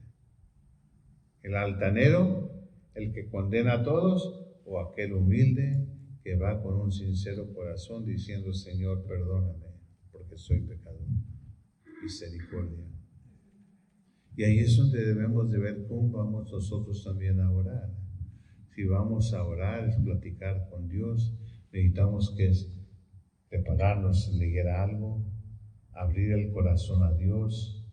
¿El altanero, el que condena a todos, o aquel humilde que va con un sincero corazón diciendo, Señor, perdóname, porque soy pecador? Misericordia. Y ahí es donde debemos de ver cómo vamos nosotros también a orar. Si vamos a orar, es platicar con Dios, necesitamos que prepararnos, leer algo, abrir el corazón a Dios,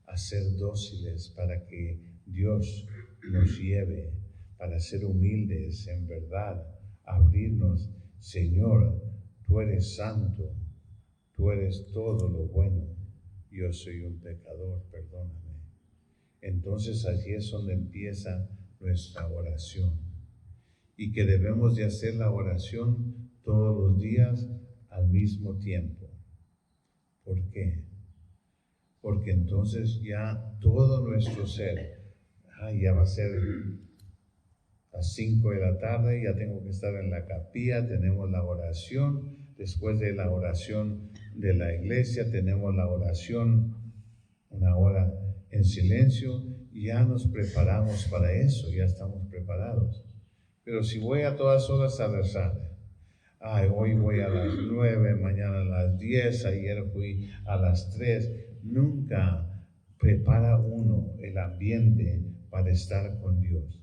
a ser dóciles para que Dios nos lleve, para ser humildes en verdad, abrirnos, Señor, tú eres santo, tú eres todo lo bueno, yo soy un pecador, perdóname. Entonces allí es donde empieza nuestra oración y que debemos de hacer la oración todos los días al mismo tiempo. ¿Por qué? Porque entonces ya todo nuestro ser, ya va a ser las 5 de la tarde, ya tengo que estar en la capilla, tenemos la oración, después de la oración de la iglesia tenemos la oración, una hora en silencio, y ya nos preparamos para eso, ya estamos preparados. Pero si voy a todas horas a rezar, hoy voy a las 9, mañana a las 10, ayer fui a las 3, nunca prepara uno el ambiente para estar con Dios.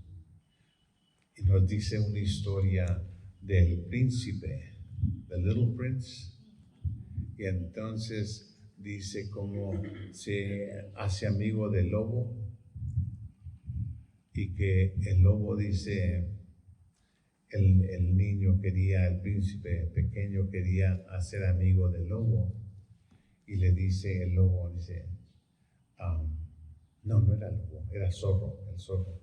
Y nos dice una historia del príncipe, the Little Prince, y entonces dice cómo se hace amigo del lobo, y que el lobo dice, el niño quería, el príncipe pequeño quería hacer amigo del lobo, y le dice el lobo, dice, no era lobo, era zorro, el zorro.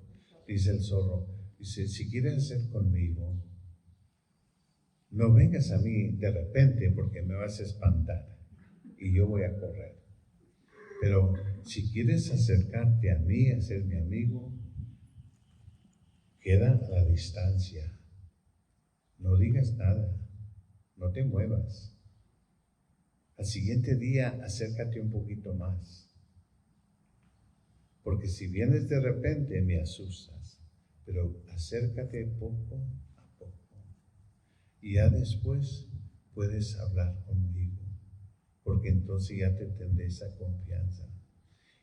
Dice el zorro, dice, si quieres hacer conmigo, no vengas a mí de repente porque me vas a espantar y yo voy a correr. Pero si quieres acercarte a mí, a ser mi amigo, queda a la distancia. No digas nada, no te muevas. Al siguiente día acércate un poquito más. Porque si vienes de repente me asustas, pero acércate poco a poco. Y ya después puedes hablar conmigo, porque entonces ya te tendré esa confianza.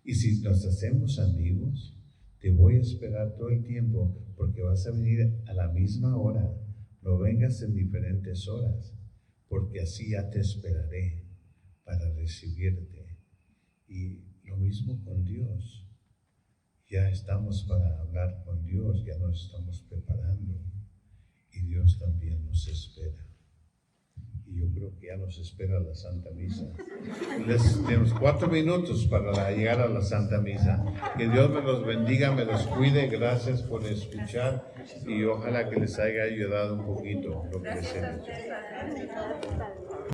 Y si nos hacemos amigos, te voy a esperar todo el tiempo, porque vas a venir a la misma hora. No vengas en diferentes horas, porque así ya te esperaré para recibirte. Y lo mismo con Dios. Ya estamos para hablar con Dios, ya nos estamos preparando. Y Dios también nos espera. Y yo creo que ya nos espera la Santa Misa. Tenemos 4 minutos para llegar a la Santa Misa. Que Dios me los bendiga, me los cuide. Gracias por escuchar y ojalá que les haya ayudado un poquito lo que les he dicho.